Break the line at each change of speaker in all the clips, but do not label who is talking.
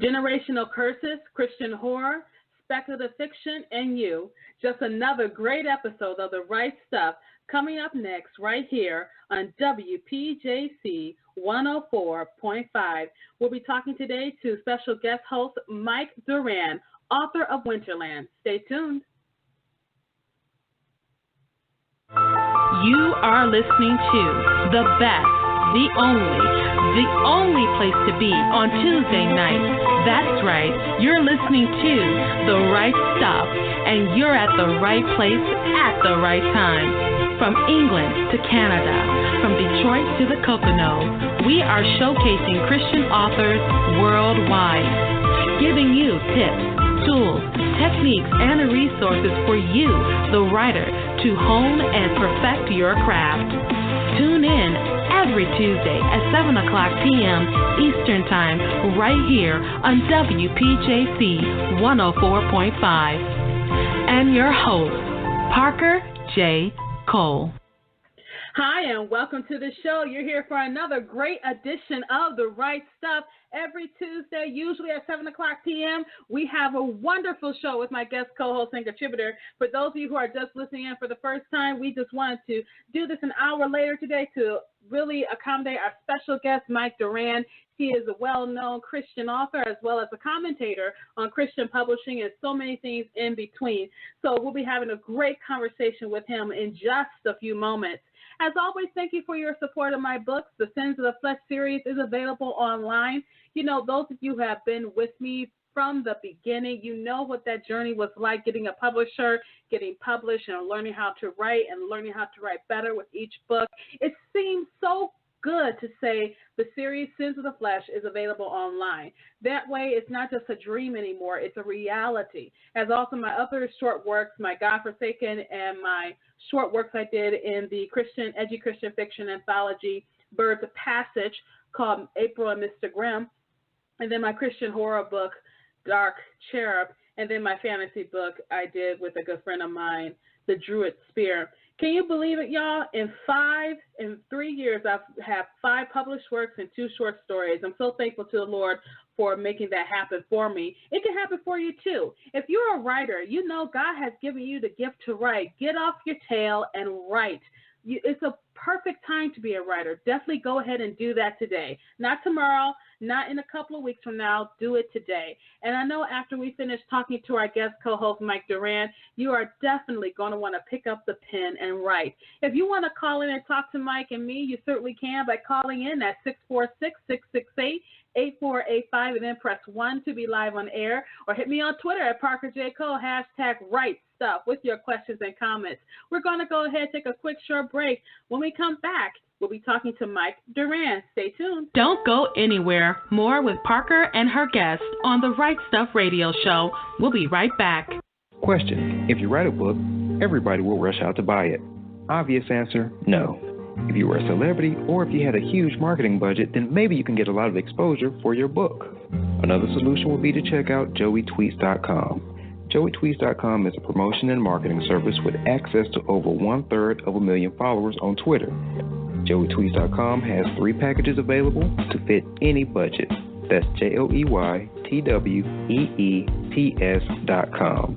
Generational curses, Christian horror, speculative fiction, and you. Just another great episode of The Right Stuff coming up next right here on WPJC 104.5. We'll be talking today to special guest host Mike Durant, author of Winterland. Stay tuned. You are listening to the best, the only place to be on Tuesday night. That's right, you're listening to The Right Stuff, and you're at the right place at the right time. From England to Canada, from Detroit to the Poconos, we are showcasing Christian authors worldwide, giving you tips, tools, techniques, and resources for you, the writer, to hone and perfect your craft. Tune in every Tuesday at 7 o'clock p.m. Eastern Time right here on WPJC 104.5. And your host, Parker J. Cole. Hi, and welcome to the show. You're here for another great edition of The Right Stuff. Every Tuesday, usually at 7 o'clock p.m., we have a wonderful show with my guest co-host and contributor. For those of you who are just listening in for the first time, we just wanted to do this an hour later today to really accommodate our special guest, Mike Durant. He is a well-known Christian author as well as a commentator on Christian publishing and so many things in between. So we'll be having a great conversation with him in just a few moments. As always, thank you for your support of my books. The Sins of the Flesh series is available online. You know, those of you who have been with me from the beginning, you know what that journey was like, getting a publisher, getting published, and learning how to write better with each book. It seems so good to say the series Sins of the Flesh is available online. That way, it's not just a dream anymore, it's a reality. As also my other short works, my God Forsaken and my short works I did in the edgy Christian fiction anthology, Birds of Passage, called April and Mr. Grimm, and then my Christian horror book, Dark Cherub, and then my fantasy book I did with a good friend of mine, The Druid Spear. Can you believe it, y'all? In 3 years, I've had 5 published works and 2 short stories. I'm so thankful to the Lord for making that happen for me. It can happen for you, too. If you're a writer, you know God has given you the gift to write. Get off your tail and write. It's a perfect time to be a writer. Definitely go ahead and do that today. Not tomorrow, not in a couple of weeks from now. Do it today. And I know after we finish talking to our guest co-host, Mike Durant, you are definitely going to want to pick up the pen and write. If you want to call in and talk to Mike and me, you certainly can by calling in at 646-668-8485 and then press 1 to be live on air, or hit me on Twitter at Parker J. Cole, #RightStuff with your questions and comments. We're going to go ahead and take a quick short break. When we come back, we'll be talking to Mike Durant. Stay tuned. Don't go anywhere. More with Parker and her guests on the Right Stuff Radio Show. We'll be right back.
Question: if you write a book, everybody will rush out to buy it. Obvious answer: no. If you were a celebrity or if you had a huge marketing budget, then maybe you can get a lot of exposure for your book. Another solution would be to check out joeytweets.com. joeytweets.com is a promotion and marketing service with access to over 1/3 followers on Twitter. joeytweets.com has 3 packages available to fit any budget. That's joeytweets.com.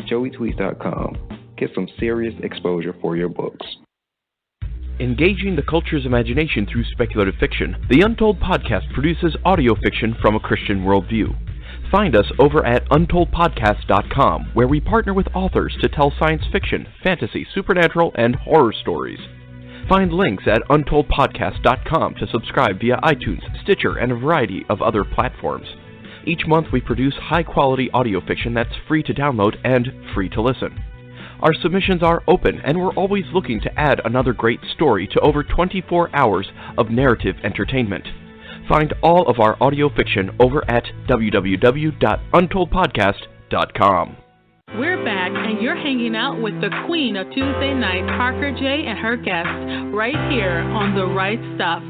joeytweets.com. Get some serious exposure for your books.
Engaging the culture's imagination through speculative fiction, the Untold Podcast produces audio fiction from a Christian worldview. Find us over at untoldpodcast.com, where we partner with authors to tell science fiction, fantasy, supernatural, and horror stories. Find links at untoldpodcast.com to subscribe via iTunes, Stitcher, and a variety of other platforms. Each month we produce high-quality audio fiction that's free to download and free to listen. Our submissions are open, and we're always looking to add another great story to over 24 hours of narrative entertainment. Find all of our audio fiction over at www.untoldpodcast.com.
We're back, and you're hanging out with the queen of Tuesday night, Parker J. and her guests, right here on The Right Stuff.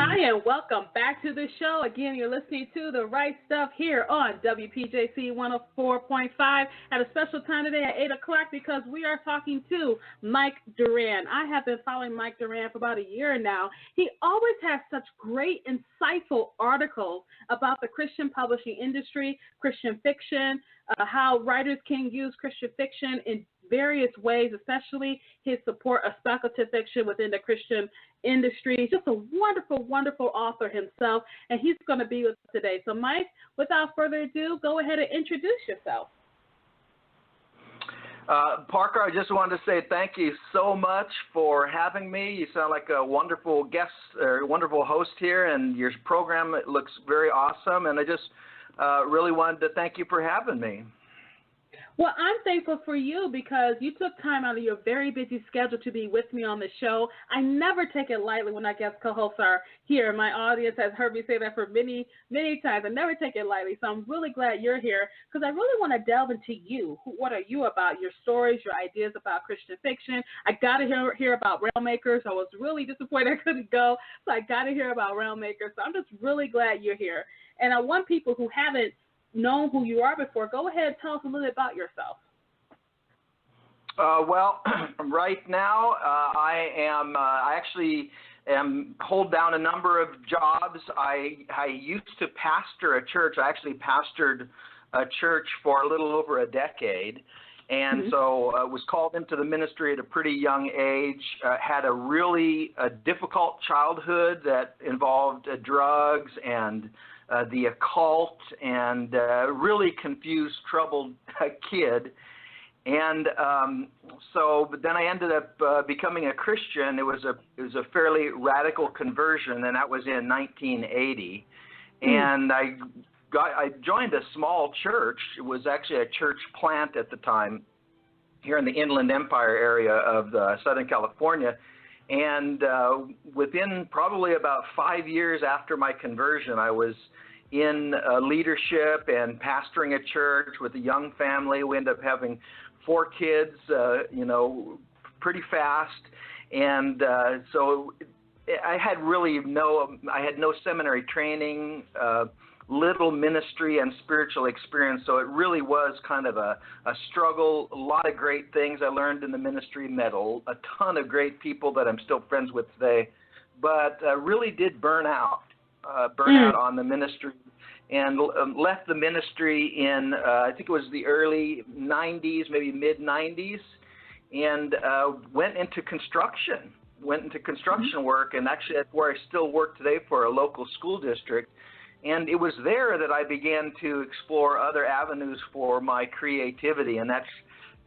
Hi, and welcome back to the show. Again, you're listening to The Right Stuff here on WPJC 104.5 at a special time today at 8 o'clock because we are talking to Mike Duran. I have been following Mike Duran for about a year now. He always has such great, insightful articles about the Christian publishing industry, Christian fiction, how writers can use Christian fiction in various ways, especially his support of speculative fiction within the Christian industry. He's just a wonderful, wonderful author himself, and he's going to be with us today. So, Mike, without further ado, go ahead and introduce yourself.
Parker, I just wanted to say thank you so much for having me. You sound like a wonderful guest or wonderful host here, and your program looks very awesome, and I just really wanted to thank you for having me.
Well, I'm thankful for you because you took time out of your very busy schedule to be with me on the show. I never take it lightly when our guest co-hosts are here. My audience has heard me say that for many, many times. I never take it lightly, so I'm really glad you're here because I really want to delve into you. What are you about, your stories, your ideas about Christian fiction. I got to hear about Railmakers. I was really disappointed I couldn't go, so I got to hear about Railmakers. So I'm just really glad you're here. And I want people who haven't known who you are before, go ahead and tell us a little bit about yourself.
Well, right now I actually hold down a number of jobs. I used to pastor a church. I actually pastored a church for a little over a decade, and so was called into the ministry at a pretty young age. Had a really difficult childhood that involved drugs and the occult, and really confused, troubled kid. And but then I ended up becoming a Christian. It was a fairly radical conversion, and that was in 1980. And I joined a small church. It was actually a church plant at the time here in the Inland Empire area of Southern California. And within probably about 5 years after my conversion, I was in leadership and pastoring a church with a young family. We ended up having 4 kids, pretty fast. And so I had no seminary training, little ministry and spiritual experience. So it really was kind of a struggle. A lot of great things I learned in the ministry, met a ton of great people that I'm still friends with today, but really did burn out on the ministry, and left the ministry in, I think it was the early 90s, maybe mid-90s, and went into construction work, and actually that's where I still work today for a local school district. And it was there that I began to explore other avenues for my creativity, and that's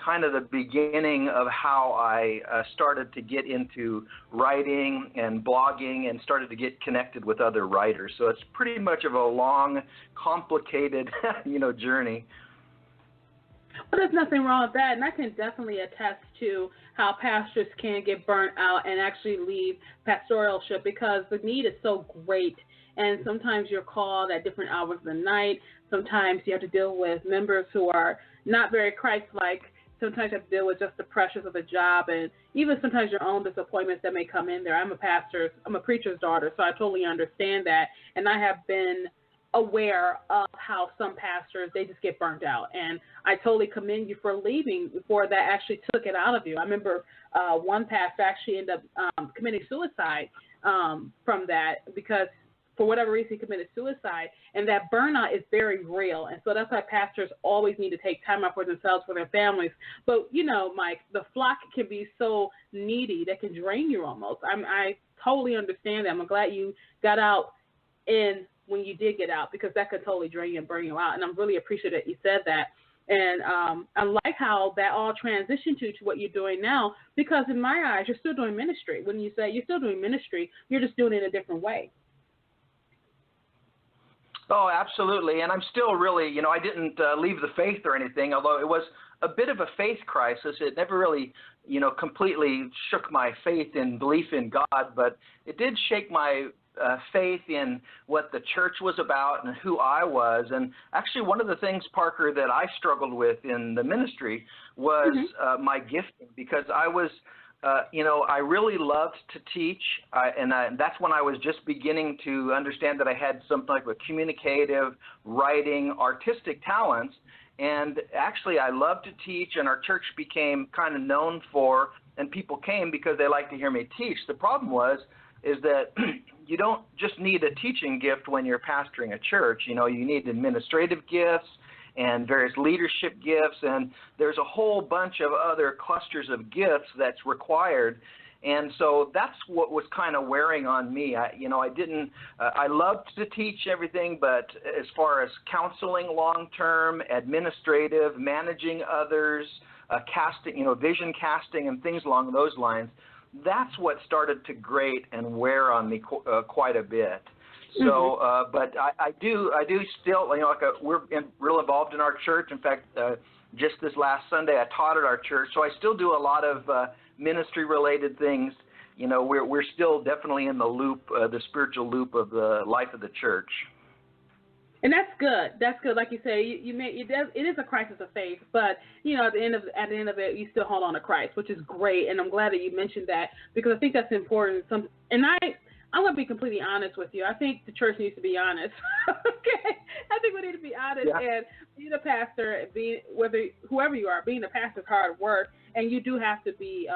kind of the beginning of how I started to get into writing and blogging and started to get connected with other writers. So it's pretty much of a long, complicated, journey.
Well, there's nothing wrong with that, and I can definitely attest to how pastors can get burnt out and actually leave pastoralship because the need is so great. And sometimes you're called at different hours of the night. Sometimes you have to deal with members who are not very Christ-like. Sometimes you have to deal with just the pressures of the job, and even sometimes your own disappointments that may come in there. I'm a preacher's daughter, so I totally understand that. And I have been aware of how some pastors, they just get burnt out. And I totally commend you for leaving before that actually took it out of you. I remember one pastor actually ended up committing suicide from that because for whatever reason, he committed suicide, and that burnout is very real. And so that's why pastors always need to take time out for themselves, for their families. But, Mike, the flock can be so needy that can drain you almost. I totally understand that. I'm glad you got out when you did get out because that could totally drain you and burn you out. And I'm really appreciative that you said that. And I like how that all transitioned to what you're doing now because in my eyes, you're still doing ministry. When you say you're still doing ministry, you're just doing it in a different way.
Oh, absolutely. And I'm still really, I didn't leave the faith or anything, although it was a bit of a faith crisis. It never really, completely shook my faith in belief in God, but it did shake my faith in what the church was about and who I was. And actually one of the things, Parker, that I struggled with in the ministry was my gifting, because I was I really loved to teach, and that's when I was just beginning to understand that I had some type of communicative, writing, artistic talents. And actually, I loved to teach, and our church became kind of known for, and people came because they liked to hear me teach. The problem is that you don't just need a teaching gift when you're pastoring a church. You need administrative gifts and various leadership gifts, and there's a whole bunch of other clusters of gifts that's required. And so that's what was kind of wearing on me. I loved to teach everything, but as far as counseling long-term, administrative, managing others, casting, vision casting and things along those lines, that's what started to grate and wear on me quite a bit. So, but I do still, we're real involved in our church. In fact, just this last Sunday, I taught at our church. So I still do a lot of ministry-related things. We're still definitely in the loop, the spiritual loop of the life of the church.
And that's good. That's good. Like you say, it is a crisis of faith, but at the end of it, you still hold on to Christ, which is great. And I'm glad that you mentioned that, because I think that's important. I'm going to be completely honest with you. I think the church needs to be honest. Okay? I think we need to be honest. Yeah. And being a pastor, whoever you are, being a pastor is hard work, and you do have to be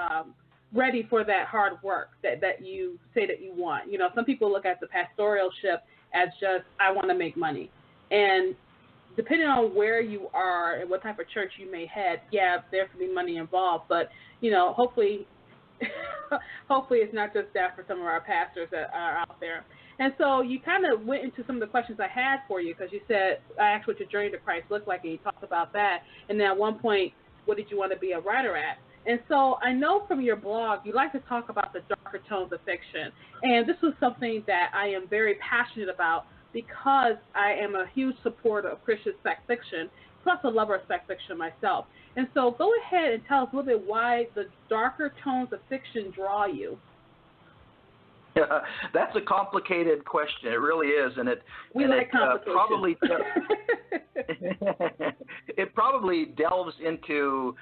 ready for that hard work that you say that you want. Some people look at the pastoralship as just, I want to make money. And depending on where you are and what type of church you may head, yeah, there can be money involved. But, hopefully it's not just that for some of our pastors that are out there. And so you kind of went into some of the questions I had for you, because you said, I asked what your journey to Christ looked like, and you talked about that. And then at one point, what did you want to be a writer at? And so I know from your blog, you like to talk about the darker tones of fiction. And this was something that I am very passionate about, because I am a huge supporter of Christian spec fiction, plus a lover of spec fiction myself. And so go ahead and tell us a little bit why the darker tones of fiction draw you.
Yeah, that's a complicated question. It really is, and it probably delves into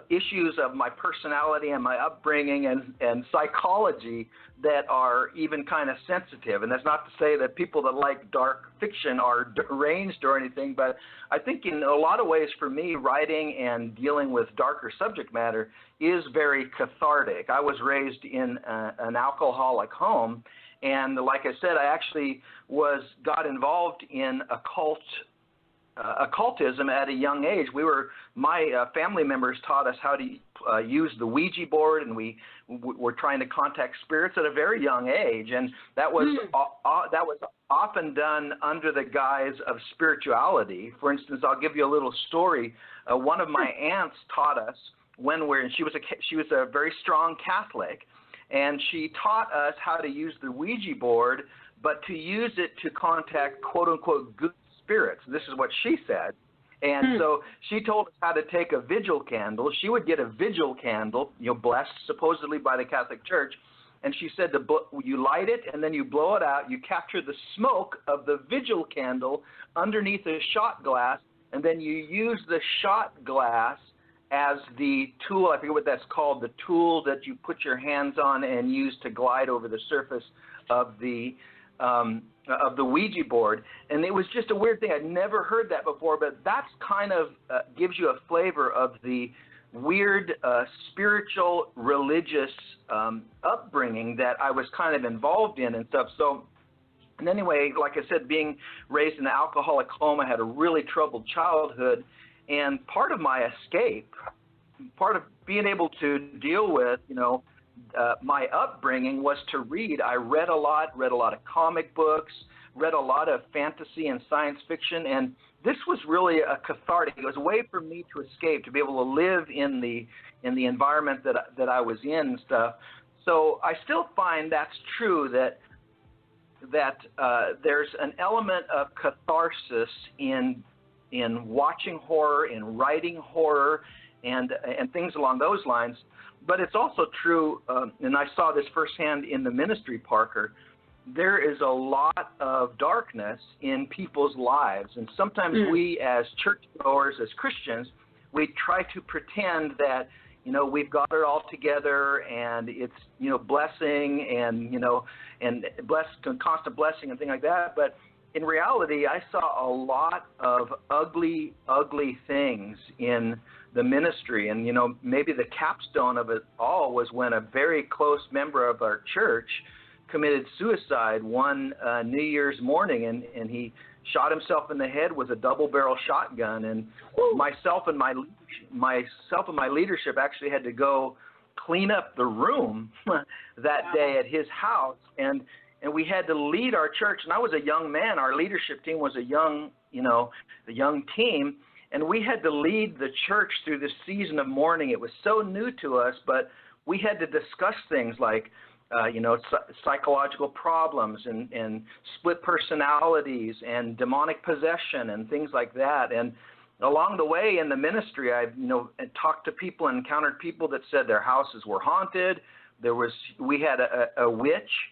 issues of my personality and my upbringing and psychology that are even kind of sensitive. And that's not to say that people that like dark fiction are deranged or anything, but I think in a lot of ways for me, writing and dealing with darker subject matter is very cathartic. I was raised in an alcoholic home, and like I said, I actually got involved in occultism at a young age. My family members taught us how to use the Ouija board, and we were trying to contact spirits at a very young age, and that was often done under the guise of spirituality. For instance, I'll give you a little story. One of my aunts taught us she was a very strong Catholic, and she taught us how to use the Ouija board, but to use it to contact quote unquote good spirits. This is what she said. And so she told us how to take a vigil candle. She would get a vigil candle, blessed supposedly by the Catholic Church, and she said you light it and then you blow it out. You capture the smoke of the vigil candle underneath a shot glass, and then you use the shot glass as the tool. I forget what that's called, the tool that you put your hands on and use to glide over the surface of the Ouija board. And it was just a weird thing. I'd never heard that before, but that's kind of gives you a flavor of the weird spiritual, religious upbringing that I was kind of involved in and stuff. So, and anyway, like I said, being raised in an alcoholic home, I had a really troubled childhood. And part of my escape, part of being able to deal with, my upbringing was to read. I read a lot of comic books, read a lot of fantasy and science fiction, and this was really a cathartic. It was a way for me to escape, to be able to live in the environment that I was in and stuff. So I still find that's true, that there's an element of catharsis in watching horror, in writing horror, and things along those lines. But it's also true, and I saw this firsthand in the ministry, Parker, there is a lot of darkness in people's lives. And sometimes we as churchgoers, as Christians, we try to pretend that, we've got it all together, and it's, blessing and, and constant blessing and things like that. But in reality, I saw a lot of ugly, ugly things in the ministry. And, maybe the capstone of it all was when a very close member of our church committed suicide one New Year's morning, and he shot himself in the head with a double-barrel shotgun. And myself and my leadership actually had to go clean up the room that day at his house, and we had to lead our church. And I was a young man. Our leadership team was a young team, and we had to lead the church through this season of mourning. It was so new to us, but we had to discuss things like psychological problems and split personalities and demonic possession and things like that. And along the way in the ministry, I've talked to people and encountered people that said their houses were haunted. We had a witch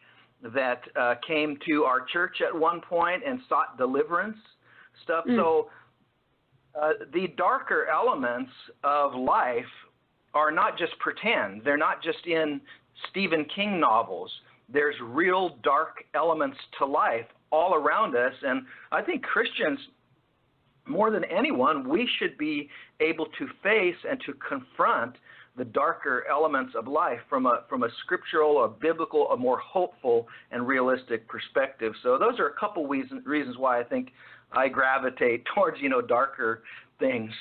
that came to our church at one point and sought deliverance stuff. So the darker elements of life are not just pretend. They're not just in Stephen King novels. There's real dark elements to life all around us. And I think Christians, more than anyone, we should be able to face and to confront the darker elements of life from a scriptural, a biblical, a more hopeful and realistic perspective. So those are a couple reasons why I think I gravitate towards, darker things.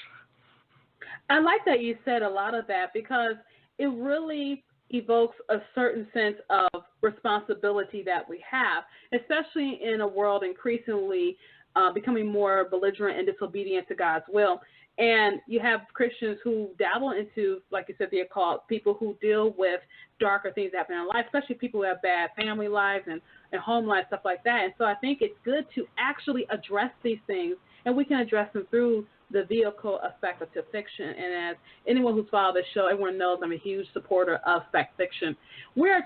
I like that you said a lot of that, because it really evokes a certain sense of responsibility that we have, especially in a world increasingly becoming more belligerent and disobedient to God's will. And you have Christians who dabble into, like you said, the occult, people who deal with darker things that happen in life, especially people who have bad family lives and home life, stuff like that. And so I think it's good to actually address these things, and we can address them through the vehicle of speculative fiction. And as anyone who's followed this show, everyone knows I'm a huge supporter of spec fiction. We're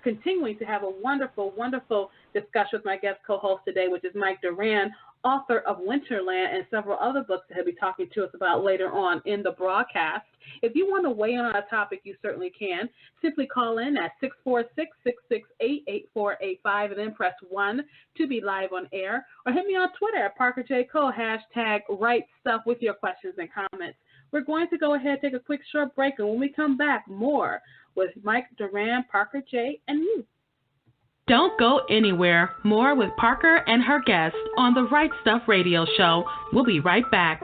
continuing to have a wonderful, wonderful discussion with my guest co-host today, which is Mike Duran, author of Winterland and several other books that he'll be talking to us about later on in the broadcast. If you want to weigh in on a topic, you certainly can. Simply call in at 646-668-8485 and then press 1 to be live on air, or hit me on Twitter at ParkerJCole, #WriteStuff with your questions and comments. We're going to go ahead and take a quick short break, and when we come back, more with Mike Duran, Parker J, and you.
Don't go anywhere. More with Parker and her guests on the Right Stuff Radio Show. We'll be right back.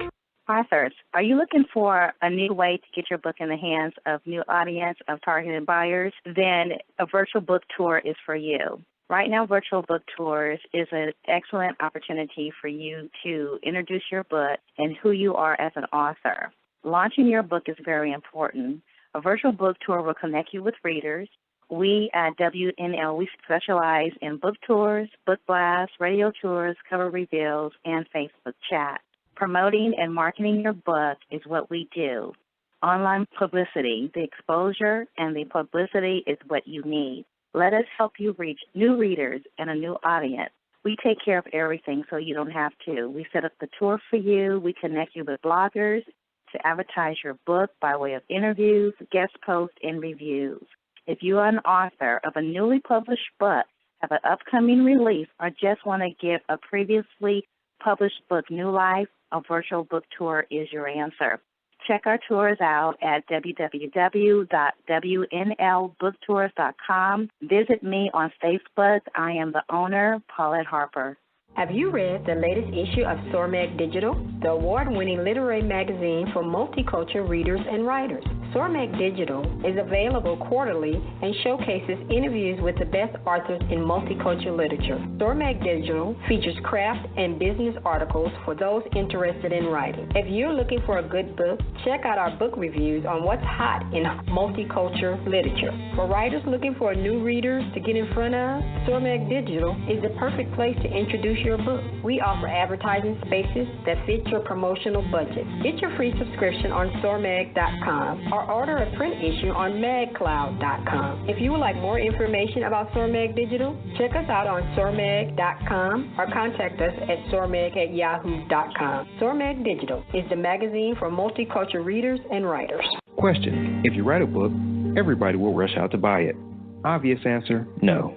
Authors, are you looking for a new way to get your book in the hands of new audience of targeted buyers? Then a virtual book tour is for you. Right now, virtual book tours is an excellent opportunity for you to introduce your book and who you are as an author. Launching your book is very important. A virtual book tour will connect you with readers. We at WNL, we specialize in book tours, book blasts, radio tours, cover reveals, and Facebook chat. Promoting and marketing your book is what we do. Online publicity, the exposure and the publicity is what you need. Let us help you reach new readers and a new audience. We take care of everything so you don't have to. We set up the tour for you. We connect you with bloggers to advertise your book by way of interviews, guest posts, and reviews. If you are an author of a newly published book, have an upcoming release, or just want to give a previously published book new life, a virtual book tour is your answer. Check our tours out at www.wnlbooktours.com. Visit me on Facebook. I am the owner, Paulette Harper.
Have you read the latest issue of Sormag Digital, the award-winning literary magazine for multicultural readers and writers? Sormag Digital is available quarterly and showcases interviews with the best authors in multicultural literature. Sormag Digital features craft and business articles for those interested in writing. If you're looking for a good book, check out our book reviews on what's hot in multicultural literature. For writers looking for new readers to get in front of, Sormag Digital is the perfect place to introduce your book. We offer advertising spaces that fit your promotional budget. Get your free subscription on sormag.com or order a print issue on magcloud.com. If you would like more information about Sormag Digital, check us out on sormag.com or contact us at sormag@yahoo.com. Sormag Digital is the magazine for multicultural readers and writers.
Question: if you write a book, everybody will rush out to buy it. Obvious answer: no.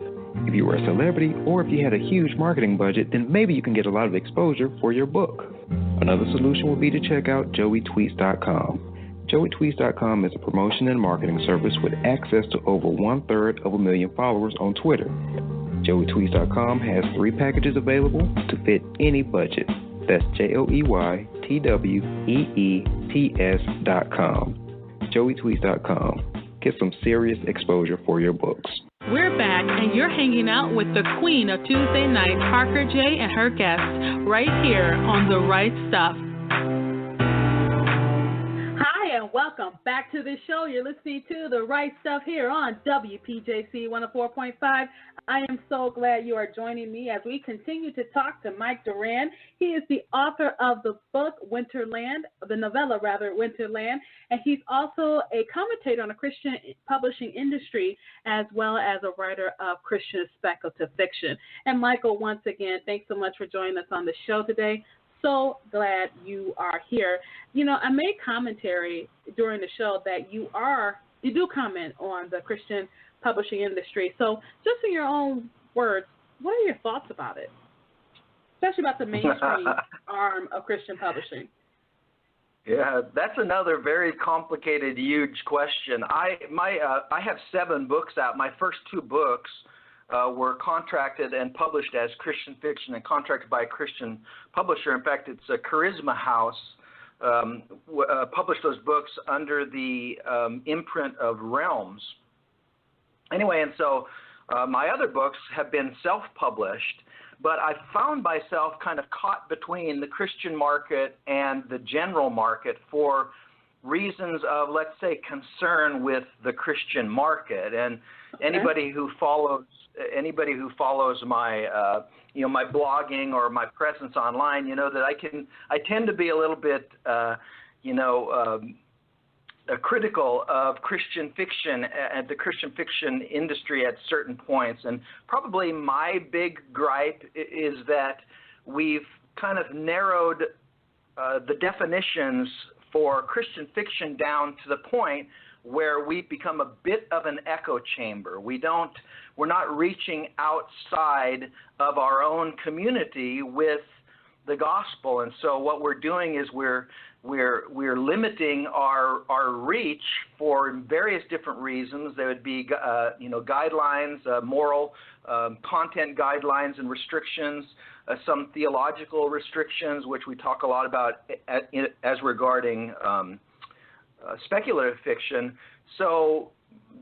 If you were a celebrity or if you had a huge marketing budget, then maybe you can get a lot of exposure for your book. Another solution would be to check out joeytweets.com. joeytweets.com is a promotion and marketing service with access to over 1/3 of a million followers on Twitter. joeytweets.com has 3 packages available to fit any budget. That's joeytweets.com. joeytweets.com. Get some serious exposure for your books.
We're back, and you're hanging out with the queen of Tuesday night, Parker J. and her guests, right here on The Right Stuff. Hi, and welcome back to the show. You're listening to The Right Stuff here on WPJC 104.5. I am so glad you are joining me as we continue to talk to Mike Duran. He is the author of the book Winterland, the novella rather, Winterland, and he's also a commentator on the Christian publishing industry as well as a writer of Christian speculative fiction. And Michael, once again, thanks so much for joining us on the show today. So glad you are here. You know, I made commentary during the show that you do comment on the Christian publishing industry. So just in your own words, what are your thoughts about it? Especially about the mainstream arm of Christian publishing.
Yeah, that's another very complicated, huge question. I have 7 books out. My first 2 books were contracted and published as Christian fiction and contracted by a Christian publisher. In fact, it's a Charisma House published those books under the imprint of Realms. Anyway, and so my other books have been self-published, but I found myself kind of caught between the Christian market and the general market for reasons of, let's say, concern with the Christian market. And anybody who follows my my blogging or my presence online, that I tend to be a little bit critical of Christian fiction and the Christian fiction industry at certain points. And probably my big gripe is that we've kind of narrowed the definitions for Christian fiction down to the point where we've become a bit of an echo chamber. We're not reaching outside of our own community with the gospel. And so what we're doing is we're limiting our reach for various different reasons. There would be guidelines, moral content guidelines and restrictions, some theological restrictions, which we talk a lot about as regarding speculative fiction. So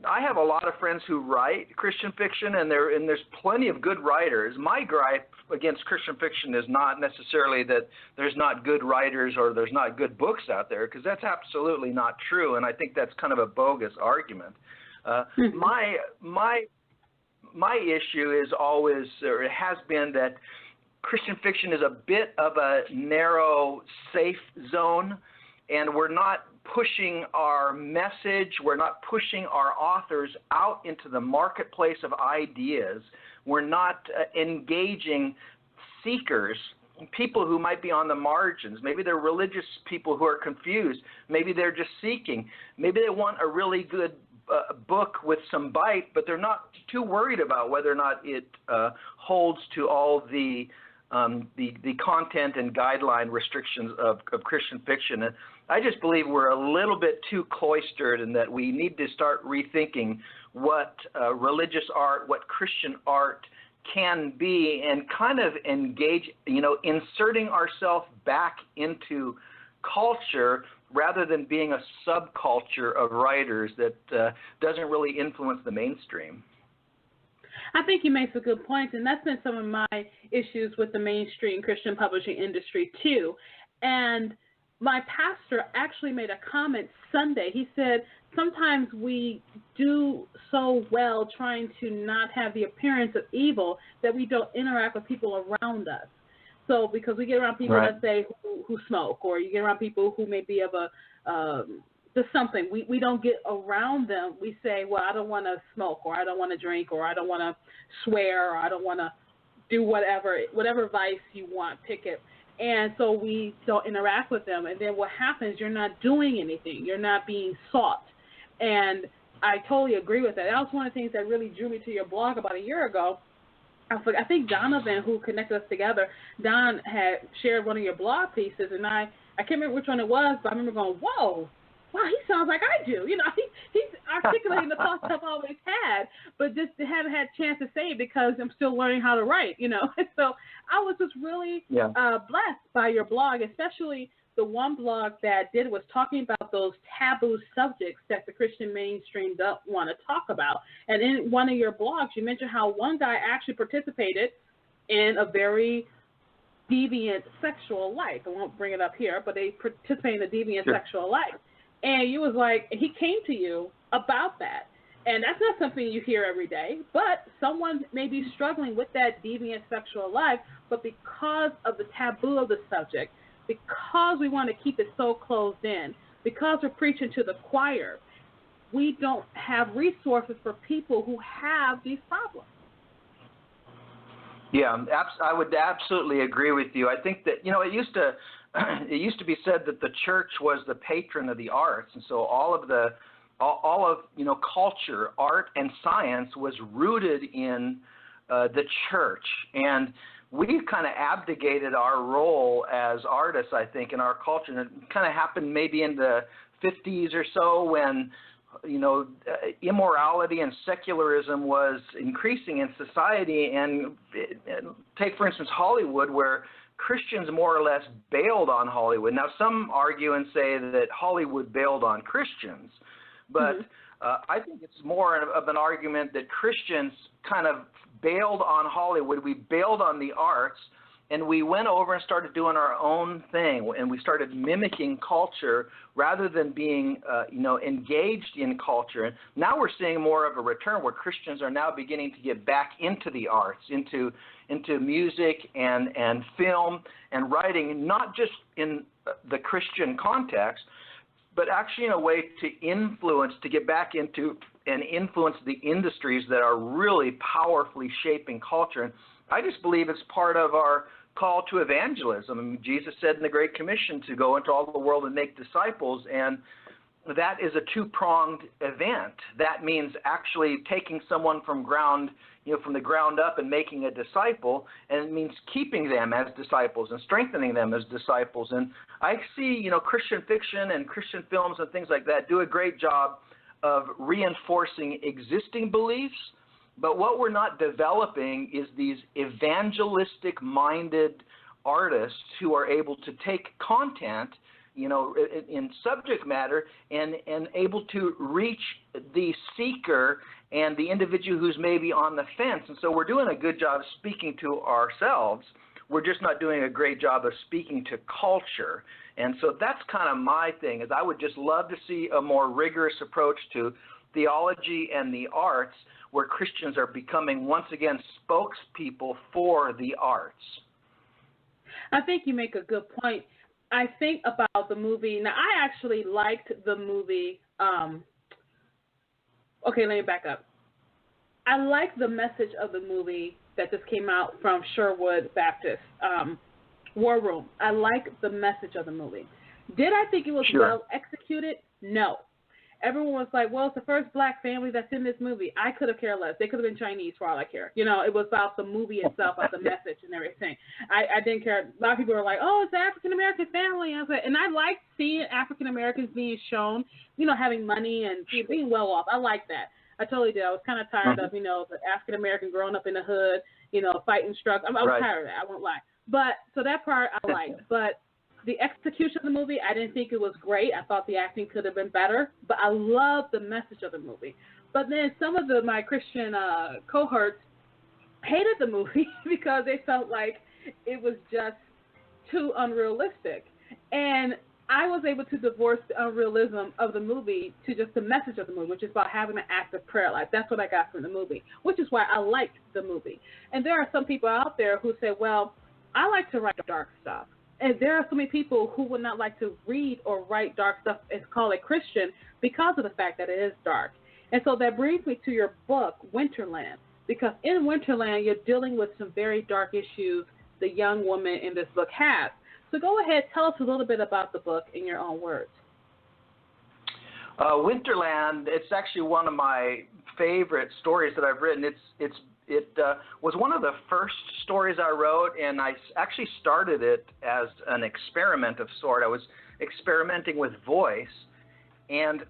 I have a lot of friends who write Christian fiction, and there's plenty of good writers. My gripe against Christian fiction is not necessarily that there's not good writers or there's not good books out there, because that's absolutely not true, and I think that's kind of a bogus argument. My issue is always, or it has been, that Christian fiction is a bit of a narrow, safe zone, and we're not pushing our message, we're not pushing our authors out into the marketplace of ideas. We're not engaging seekers, people who might be on the margins. Maybe they're religious people who are confused. Maybe they're just seeking. Maybe they want a really good book with some bite, but they're not too worried about whether or not it holds to all the content and guideline restrictions of Christian fiction. And I just believe we're a little bit too cloistered, and that we need to start rethinking what religious art, what Christian art can be, and kind of engage, inserting ourselves back into culture rather than being a subculture of writers that doesn't really influence the mainstream.
I think you make some good points, and that's been some of my issues with the mainstream Christian publishing industry too. And my pastor actually made a comment Sunday. He said, sometimes we do so well trying to not have the appearance of evil that we don't interact with people around us. So because we get around people, let's say, who smoke, or you get around people who may be of just something, we don't get around them. We say, well, I don't want to smoke, or I don't want to drink, or I don't want to swear, or I don't want to do whatever vice you want, pick it. And so we don't interact with them. And then what happens, you're not doing anything. You're not being sought. And I totally agree with that. That was one of the things that really drew me to your blog about a year ago. I think Donovan, who connected us together, Don had shared one of your blog pieces, and I can't remember which one it was, but I remember going, whoa, wow, he sounds like I do. You know, he's articulating the thoughts I've always had, but just haven't had a chance to say it because I'm still learning how to write, you know. And so I was just really blessed by your blog, especially the one blog that was talking about those taboo subjects that the Christian mainstream don't want to talk about. And in one of your blogs, you mentioned how one guy actually participated in a very deviant sexual life. I won't bring it up here, but they participate in a deviant sexual life. And you was like, he came to you about that. And that's not something you hear every day, but someone may be struggling with that deviant sexual life, but because of the taboo of the subject, because we want to keep it so closed in, because we're preaching to the choir, we don't have resources for people who have these problems.
Yeah, I would absolutely agree with you. I think that, you know, it used to be said that the church was the patron of the arts, and so all of you know, culture, art, and science was rooted in the church. And we kind of abdicated our role as artists, I think, in our culture. And it kind of happened maybe in the 50s or so when, you know, immorality and secularism was increasing in society. And take, for instance, Hollywood, where Christians more or less bailed on Hollywood. Now, some argue and say that Hollywood bailed on Christians, but I think it's more of an argument that Christians kind of bailed on Hollywood. We bailed on the arts, and we went over and started doing our own thing, and we started mimicking culture rather than being, you know, engaged in culture. And now we're seeing more of a return where Christians are now beginning to get back into the arts, into music and film and writing, not just in the Christian context, but actually in a way to get back into and influence the industries that are really powerfully shaping culture. And I just believe it's part of our call to evangelism. I mean, Jesus said in the Great Commission to go into all the world and make disciples, and that is a two-pronged event. That means actually taking someone from the ground up and making a disciple, and it means keeping them as disciples and strengthening them as disciples. And I see, you know, Christian fiction and Christian films and things like that do a great job of reinforcing existing beliefs, but what we're not developing is these evangelistic-minded artists who are able to take content, you know, in subject matter and able to reach the seeker and the individual who's maybe on the fence. And so we're doing a good job speaking to ourselves. We're just not doing a great job of speaking to culture. And so that's kind of my thing, is I would just love to see a more rigorous approach to theology and the arts, where Christians are becoming, once again, spokespeople for the arts.
I think you make a good point. I think about the movie. Now, I actually liked the movie. Okay, let me back up. I liked the message of the movie that just came out from Sherwood Baptist, War Room. I liked the message of the movie. Did I think it was well executed? No. Everyone was like, well, it's the first black family that's in this movie. I could have cared less. They could have been Chinese for all I care. You know, it was about the movie itself, about the message and everything. I didn't care. A lot of people were like, oh, it's an African-American family. And I liked seeing African-Americans being shown, you know, having money and being well off. I liked that. I totally did. I was kind of tired of, you know, the African-American growing up in the hood, you know, fighting struggles. I was tired of that. I won't lie. But so that part I liked. But the execution of the movie, I didn't think it was great. I thought the acting could have been better. But I loved the message of the movie. But then some of my Christian cohorts hated the movie because they felt like it was just too unrealistic. And I was able to divorce the unrealism of the movie to just the message of the movie, which is about having an active prayer life. That's what I got from the movie, which is why I liked the movie. And there are some people out there who say, well, I like to write dark stuff. And there are so many people who would not like to read or write dark stuff and call it Christian because of the fact that it is dark. And so that brings me to your book, Winterland, because in Winterland, you're dealing with some very dark issues the young woman in this book has. So go ahead, tell us a little bit about the book in your own words.
Winterland, it's actually one of my favorite stories that I've written. It was one of the first stories I wrote, and I actually started it as an experiment of sort. I was experimenting with voice, and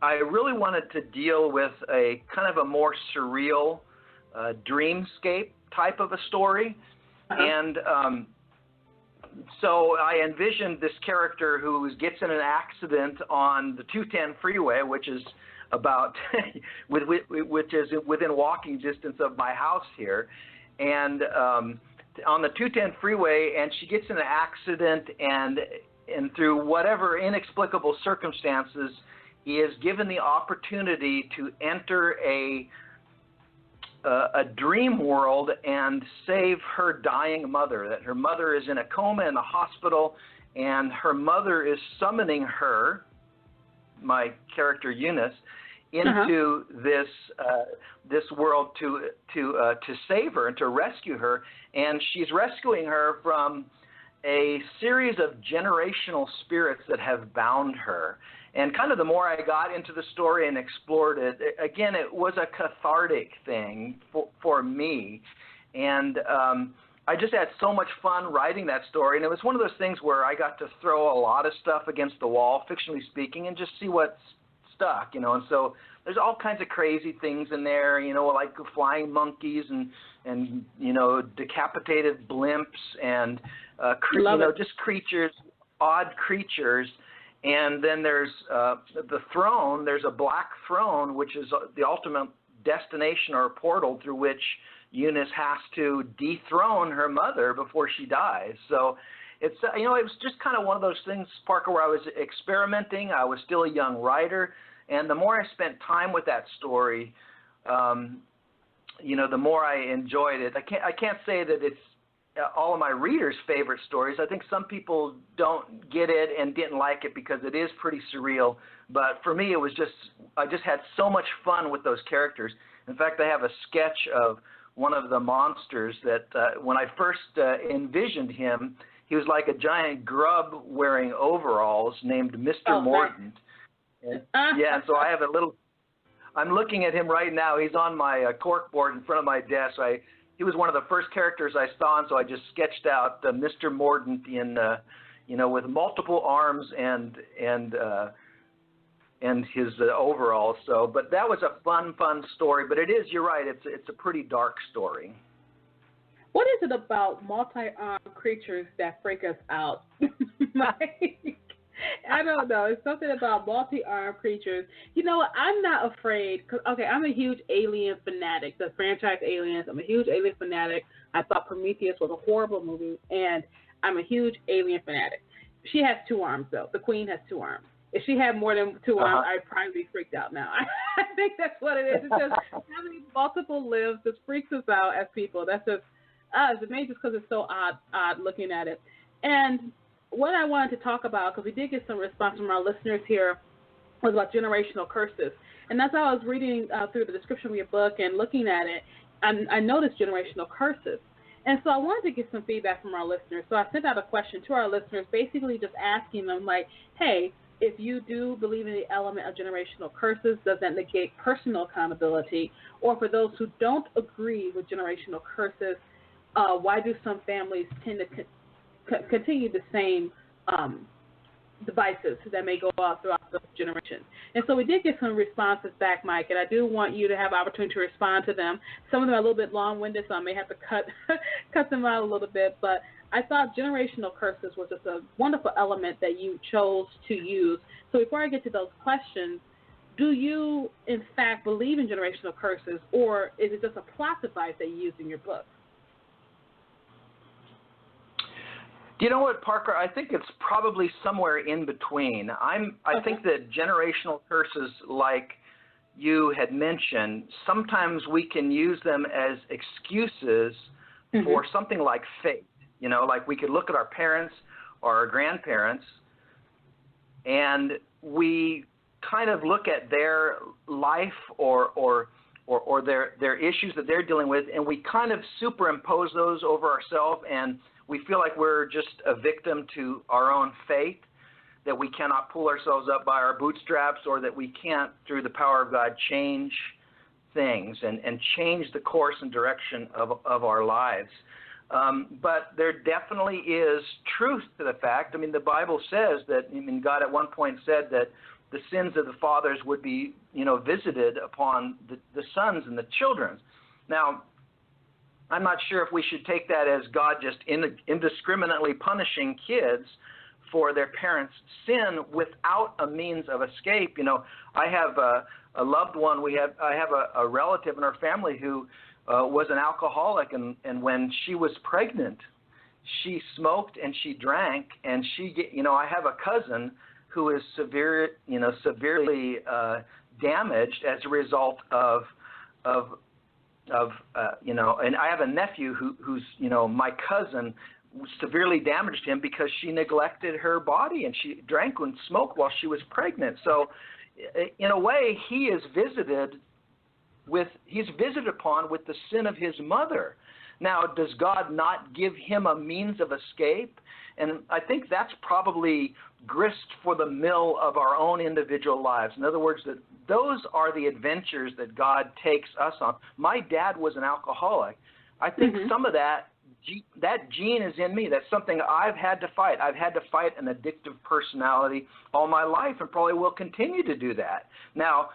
I really wanted to deal with a kind of a more surreal dreamscape type of a story. And so I envisioned this character who gets in an accident on the 210 freeway, which is about which is within walking distance of my house here, and on the 210 freeway, and she gets in an accident, and through whatever inexplicable circumstances, he is given the opportunity to enter a dream world and save her dying mother. That her mother is in a coma in the hospital, and her mother is summoning her, my character Eunice, into this world to save her and to rescue her. And she's rescuing her from a series of generational spirits that have bound her. And kind of the more I got into the story and explored it, again, it was a cathartic thing for me. And I just had so much fun writing that story. And it was one of those things where I got to throw a lot of stuff against the wall, fictionally speaking, and just see what's stuck, you know. And so there's all kinds of crazy things in there, you know, like flying monkeys and you know, decapitated blimps and just creatures, odd creatures. And then there's the throne. There's a black throne, which is the ultimate destination or portal through which Eunice has to dethrone her mother before she dies. So it's, you know, it was just kind of one of those things, Parker, where I was experimenting. I was still a young writer. And the more I spent time with that story, you know, the more I enjoyed it. I can't say that it's all of my readers' favorite stories. I think some people don't get it and didn't like it because it is pretty surreal. But for me, it was just, I just had so much fun with those characters. In fact, I have a sketch of one of the monsters that when I first envisioned him, he was like a giant grub wearing overalls named Mister Mordant. And, yeah, and so I have a little, I'm looking at him right now. He's on my corkboard in front of my desk. He was one of the first characters I saw, and so I just sketched out Mister Mordant in, you know, with multiple arms and his overalls. So, but that was a fun story. But it is, you're right, it's a pretty dark story.
What is it about multi-armed creatures that freak us out? I don't know. It's something about multi-armed creatures. You know what? I'm not afraid. Okay, I'm a huge Alien fanatic. The franchise Aliens. I'm a huge Alien fanatic. I thought Prometheus was a horrible movie, and I'm a huge Alien fanatic. She has 2 arms, though. The Queen has 2 arms. If she had more than 2 arms, I'd probably be freaked out now. I think that's what it is. It's just having multiple limbs just freaks us out as people. That's just us. It may just because it's so odd looking at it. And what I wanted to talk about, because we did get some response from our listeners here, was about generational curses. And as I was reading through the description of your book and looking at it, I noticed generational curses. And so I wanted to get some feedback from our listeners. So I sent out a question to our listeners, basically just asking them, like, hey, if you do believe in the element of generational curses, does that negate personal accountability? Or for those who don't agree with generational curses, why do some families tend to continue the same devices that may go out throughout the generations? And so we did get some responses back, Mike, and I do want you to have opportunity to respond to them. Some of them are a little bit long-winded, so I may have to cut them out a little bit, but I thought generational curses was just a wonderful element that you chose to use. So before I get to those questions, do you, in fact, believe in generational curses, or is it just a plot device that you use in your book?
You know what, Parker? I think it's probably somewhere in between. I think that generational curses, like you had mentioned, sometimes we can use them as excuses for something like fate. You know, like we could look at our parents or our grandparents, and we kind of look at their life or their issues that they're dealing with, and we kind of superimpose those over ourselves, and we feel like we're just a victim to our own fate, that we cannot pull ourselves up by our bootstraps, or that we can't, through the power of God, change things and change the course and direction of our lives. But there definitely is truth to the fact. I mean, the Bible says that, God at one point said that the sins of the fathers would be, visited upon the sons and the children. Now, I'm not sure if we should take that as God just indiscriminately punishing kids for their parents' sin without a means of escape. I have a loved one. I have a relative in our family who was an alcoholic, and when she was pregnant, she smoked and she drank, and I have a cousin who is severely damaged as a result of and I have a nephew who's my cousin, severely damaged him because she neglected her body and she drank and smoked while she was pregnant. So in a way, he is visited upon with the sin of his mother. Now, does God not give him a means of escape? And I think that's probably grist for the mill of our own individual lives. In other words, that those are the adventures that God takes us on. My dad was an alcoholic. I think some of that gene is in me. That's something I've had to fight. I've had to fight an addictive personality all my life, and probably will continue to do that. Now,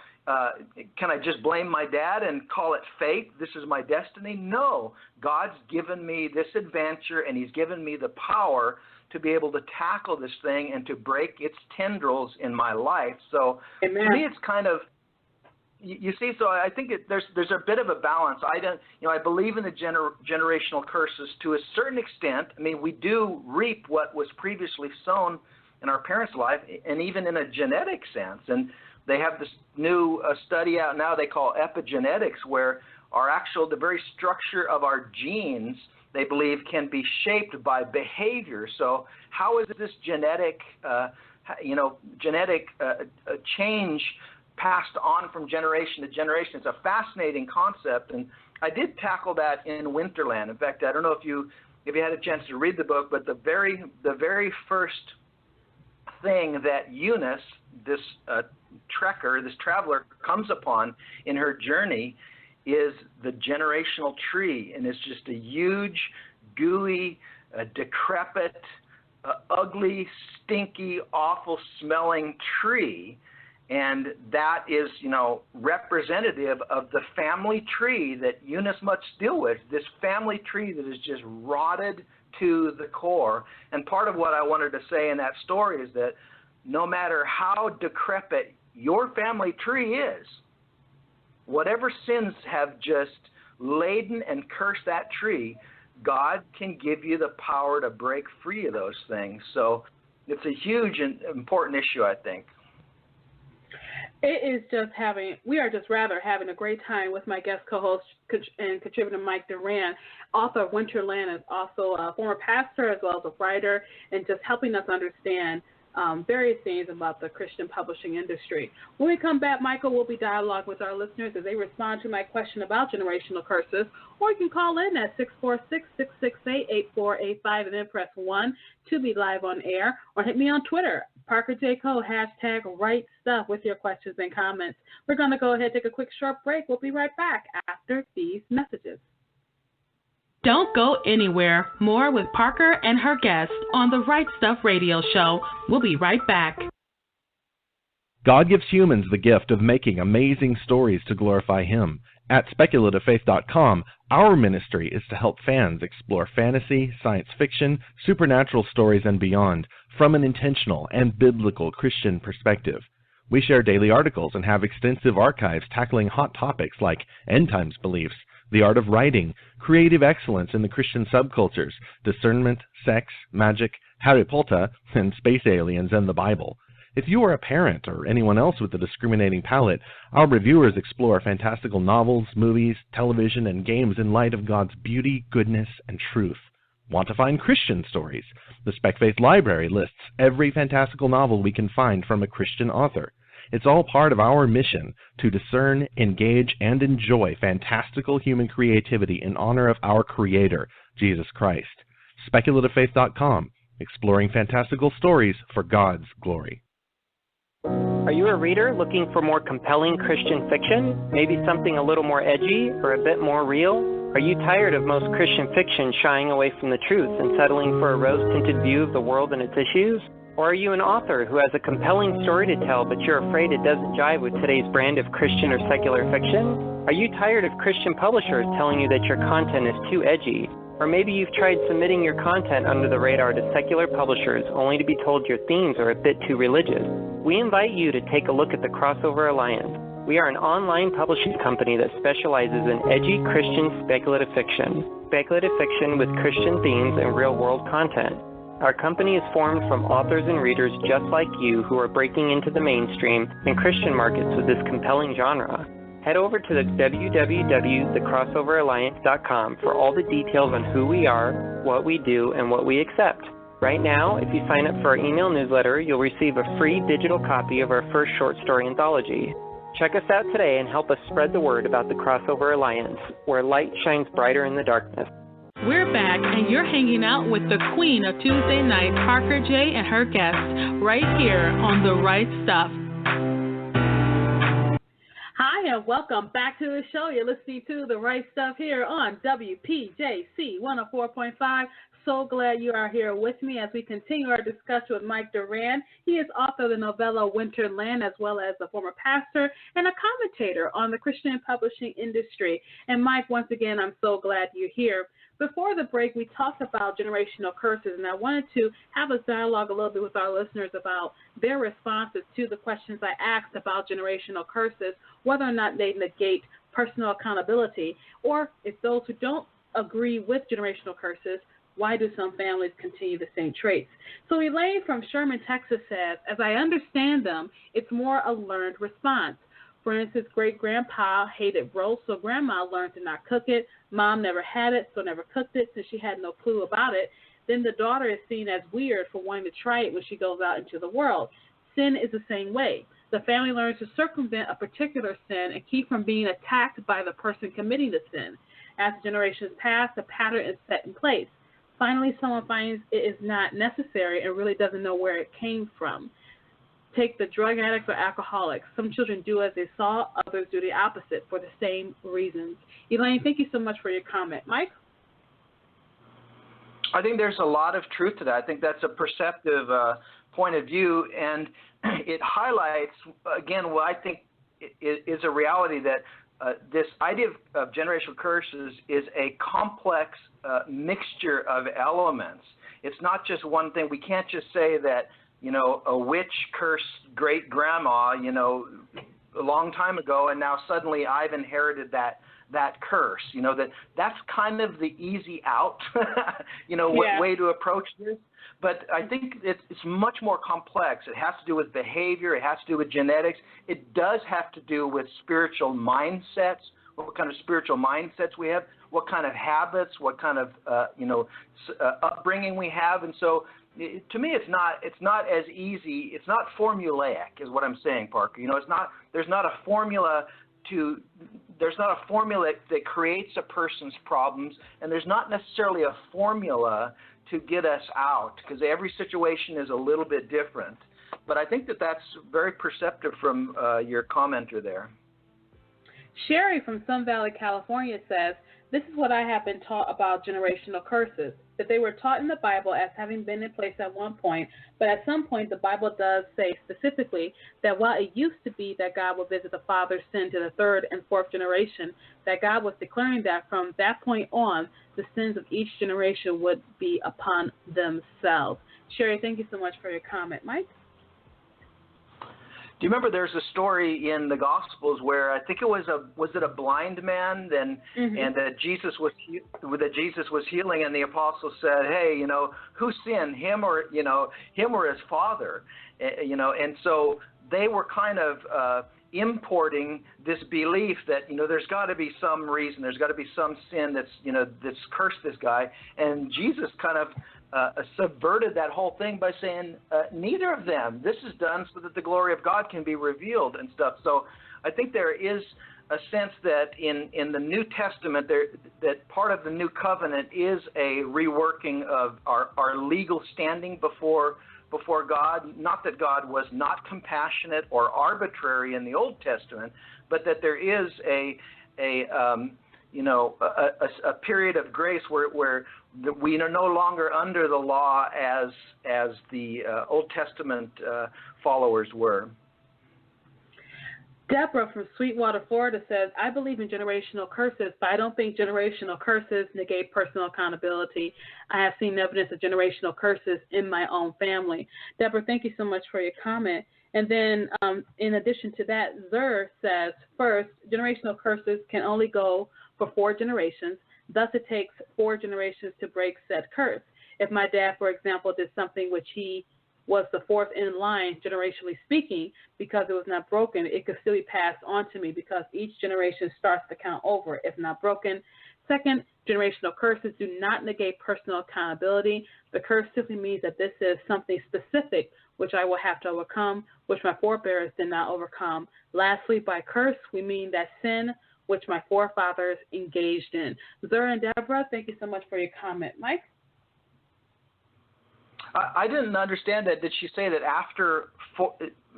can I just blame my dad and call it fate? This is my destiny? No. God's given me this adventure, and he's given me the power to be able to tackle this thing and to break its tendrils in my life. So to me, it's kind of, you see, so I think there's a bit of a balance. I believe in the generational curses to a certain extent. I mean, we do reap what was previously sown in our parents' life, and even in a genetic sense. And they have this new study out now they call epigenetics, where the very structure of our genes, they believe, can be shaped by behavior. So how is this genetic change passed on from generation to generation? It's a fascinating concept, and I did tackle that in Winterland. In fact, I don't know if you had a chance to read the book, but the very first thing that Eunice, this traveler, comes upon in her journey is the generational tree, and it's just a huge, gooey, decrepit, ugly, stinky, awful-smelling tree. And that is, representative of the family tree that Eunice must deal with, this family tree that is just rotted to the core. And part of what I wanted to say in that story is that no matter how decrepit your family tree is, whatever sins have just laden and cursed that tree, God can give you the power to break free of those things. So it's a huge and important issue, I think.
We are just having a great time with my guest co-host and contributor Mike Duran, author of Winterland, is also a former pastor as well as a writer, and just helping us understand various things about the Christian publishing industry. When we come back, Michael will be dialoguing with our listeners as they respond to my question about generational curses, or you can call in at 646-668-8485 and then press 1 to be live on air, or hit me on Twitter, Parker J. Cole, #RightStuff, with your questions and comments. We're going to go ahead and take a quick short break. We'll be right back after these messages.
Don't go anywhere. More with Parker and her guests on the Right Stuff Radio Show. We'll be right back.
God gives humans the gift of making amazing stories to glorify Him. At speculativefaith.com, our ministry is to help fans explore fantasy, science fiction, supernatural stories, and beyond from an intentional and biblical Christian perspective. We share daily articles and have extensive archives tackling hot topics like end times beliefs, the art of writing, creative excellence in the Christian subcultures, discernment, sex, magic, Harry Potter, and space aliens and the Bible. If you are a parent or anyone else with a discriminating palate, our reviewers explore fantastical novels, movies, television, and games in light of God's beauty, goodness, and truth. Want to find Christian stories? The Spec Faith Library lists every fantastical novel we can find from a Christian author. It's all part of our mission to discern, engage, and enjoy fantastical human creativity in honor of our Creator, Jesus Christ.
SpeculativeFaith.com, exploring fantastical stories for God's glory.
Are you a reader looking for more compelling Christian fiction? Maybe something a little more edgy or a bit more real? Are you tired of most Christian fiction shying away from the truth and settling for a rose-tinted view of the world and its issues? Or are you an author who has a compelling story to tell, but you're afraid it doesn't jive with today's brand of Christian or secular fiction? Are you tired of Christian publishers telling you that your content is too edgy? Or maybe you've tried submitting your content under the radar to secular publishers only to be told your themes are a bit too religious. We invite you to take a look at the Crossover Alliance. We are an online publishing company that specializes in edgy Christian speculative fiction with Christian themes and real-world content. Our company is formed from authors and readers just like you who are breaking into the mainstream and Christian markets with this compelling genre. Head over to www.thecrossoveralliance.com for all the details on who we are, what we do, and what we accept. Right now, if you sign up for our email newsletter, you'll receive a free digital copy of our first short story anthology. Check us out today and help us spread the word about the Crossover Alliance, where light shines brighter in the darkness.
We're back, and you're hanging out with the queen of Tuesday night, Parker J. and her guests, right here on The Right Stuff. Hi, and welcome back to the show. You're listening to The Right Stuff here on WPJC 104.5. So glad you are here with me as we continue our discussion with Mike Duran. He is author of the novella Winterland, as well as a former pastor and a commentator on the Christian publishing industry. And Mike, once again, I'm so glad you're here. Before the break, we talked about generational curses, and I wanted to have a dialogue a little bit with our listeners about their responses to the questions I asked about generational curses, whether or not they negate personal accountability, or if those who don't agree with generational curses, why do some families continue the same traits? So Elaine from Sherman, Texas says, as I understand them, it's more a learned response. For instance, great-grandpa hated roast, so grandma learned to not cook it. Mom never had it, so never cooked it since she had no clue about it. Then the daughter is seen as weird for wanting to try it when she goes out into the world. Sin is the same way. The family learns to circumvent a particular sin and keep from being attacked by the person committing the sin. As generations pass, the pattern is set in place. Finally, someone finds it is not necessary and really doesn't know where it came from. Take the drug addicts or alcoholics. Some children do as they saw, others do the opposite for the same reasons. Elaine, thank you so much for your comment. Mike?
I think there's a lot of truth to that. I think that's a perceptive point of view, and it highlights, again, what I think is a reality that this idea of generational curses is a complex mixture of elements. It's not just one thing. We can't just say that, you know, a witch cursed great-grandma, you know, a long time ago, and now suddenly I've inherited that curse. You know, that's kind of the easy out, you know, way to approach this. But I think it's much more complex. It has to do with behavior. It has to do with genetics. It does have to do with spiritual mindsets, what kind of spiritual mindsets we have, what kind of habits, what kind of, upbringing we have. And so to me, it's not as easy. It's not formulaic is what I'm saying, Parker. You know, there's not a formula that creates a person's problems, and there's not necessarily a formula to get us out, because every situation is a little bit different. But I think that's very perceptive from your commenter there.
Sherry from Sun Valley, California says, this is what I have been taught about generational curses, that they were taught in the Bible as having been in place at one point, but at some point the Bible does say specifically that while it used to be that God would visit the father's sin to the third and fourth generation, that God was declaring that from that point on, the sins of each generation would be upon themselves. Sherry, thank you so much for your comment. Mike?
Do you remember there's a story in the Gospels where I think it was a blind man and that Jesus was healing, and the apostles said, hey, you know, who sinned, him or his father, and so they were kind of importing this belief that, you know, there's got to be some reason, there's got to be some sin that's cursed this guy, and Jesus kind of subverted that whole thing by saying, neither of them. This is done so that the glory of God can be revealed and stuff. So I think there is a sense that in the New Testament, that part of the New Covenant is a reworking of our legal standing before God. Not that God was not compassionate or arbitrary in the Old Testament, but that there is a period of grace where we are no longer under the law as the Old Testament followers were.
Deborah from Sweetwater, Florida says, I believe in generational curses, but I don't think generational curses negate personal accountability. I have seen evidence of generational curses in my own family. Deborah, thank you so much for your comment. And then in addition to that, Zer says, first, generational curses can only go for 4 generations. Thus, it takes 4 generations to break said curse. If my dad, for example, did something which he was the 4th in line, generationally speaking, because it was not broken, it could still be passed on to me because each generation starts to count over if not broken. Second, generational curses do not negate personal accountability. The curse simply means that this is something specific which I will have to overcome, which my forebears did not overcome. Lastly, by curse, we mean that sin which my forefathers engaged in. Zer and Deborah, thank you so much for your comment. Mike?
I didn't understand that. Did she say that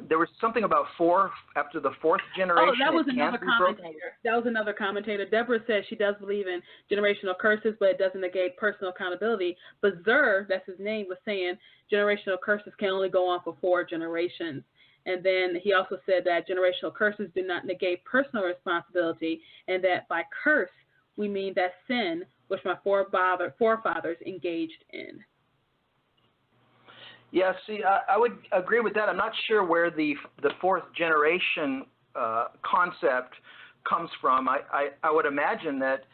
there was something about 4 after the 4th generation?
Oh, that was another commentator. That was another commentator. Deborah says she does believe in generational curses, but it doesn't negate personal accountability. But Zer, that's his name, was saying generational curses can only go on for 4 generations. And then he also said that generational curses do not negate personal responsibility, and that by curse we mean that sin which my forefathers engaged in.
Yeah, see, I would agree with that. I'm not sure where the 4th generation concept comes from. I would imagine that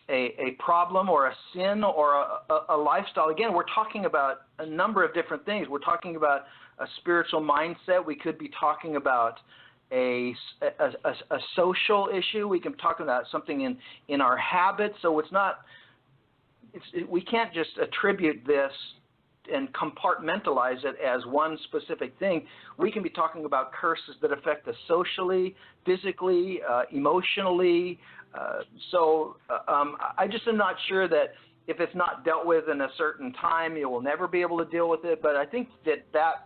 a problem or a sin or a lifestyle, again, we're talking about a number of different things. We're talking about a spiritual mindset. We could be talking about a social issue. We can talk about something in our habits. So we can't just attribute this and compartmentalize it as one specific thing. We can be talking about curses that affect us socially, physically, emotionally. So I just am not sure that if it's not dealt with in a certain time, you will never be able to deal with it. But I think that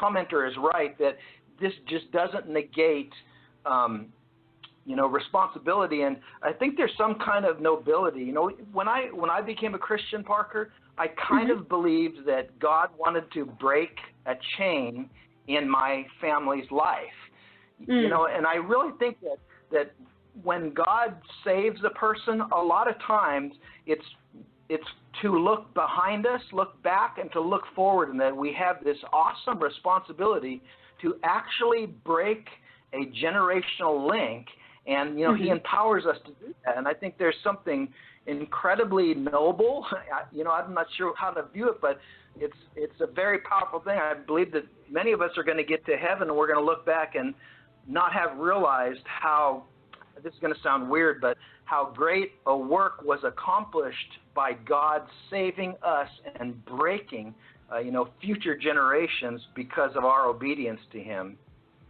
commenter is right, that this just doesn't negate responsibility. And I think there's some kind of nobility. When I became a Christian, Parker, I kind of believed that God wanted to break a chain in my family's life. And I really think that when God saves a person, a lot of times it's to look behind us, look back, and to look forward, and that we have this awesome responsibility to actually break a generational link. And, he empowers us to do that. And I think there's something incredibly noble. I'm not sure how to view it, but it's a very powerful thing. I believe that many of us are going to get to heaven and we're going to look back and not have realized how, this is going to sound weird, but how great a work was accomplished by God saving us and breaking, future generations because of our obedience to Him.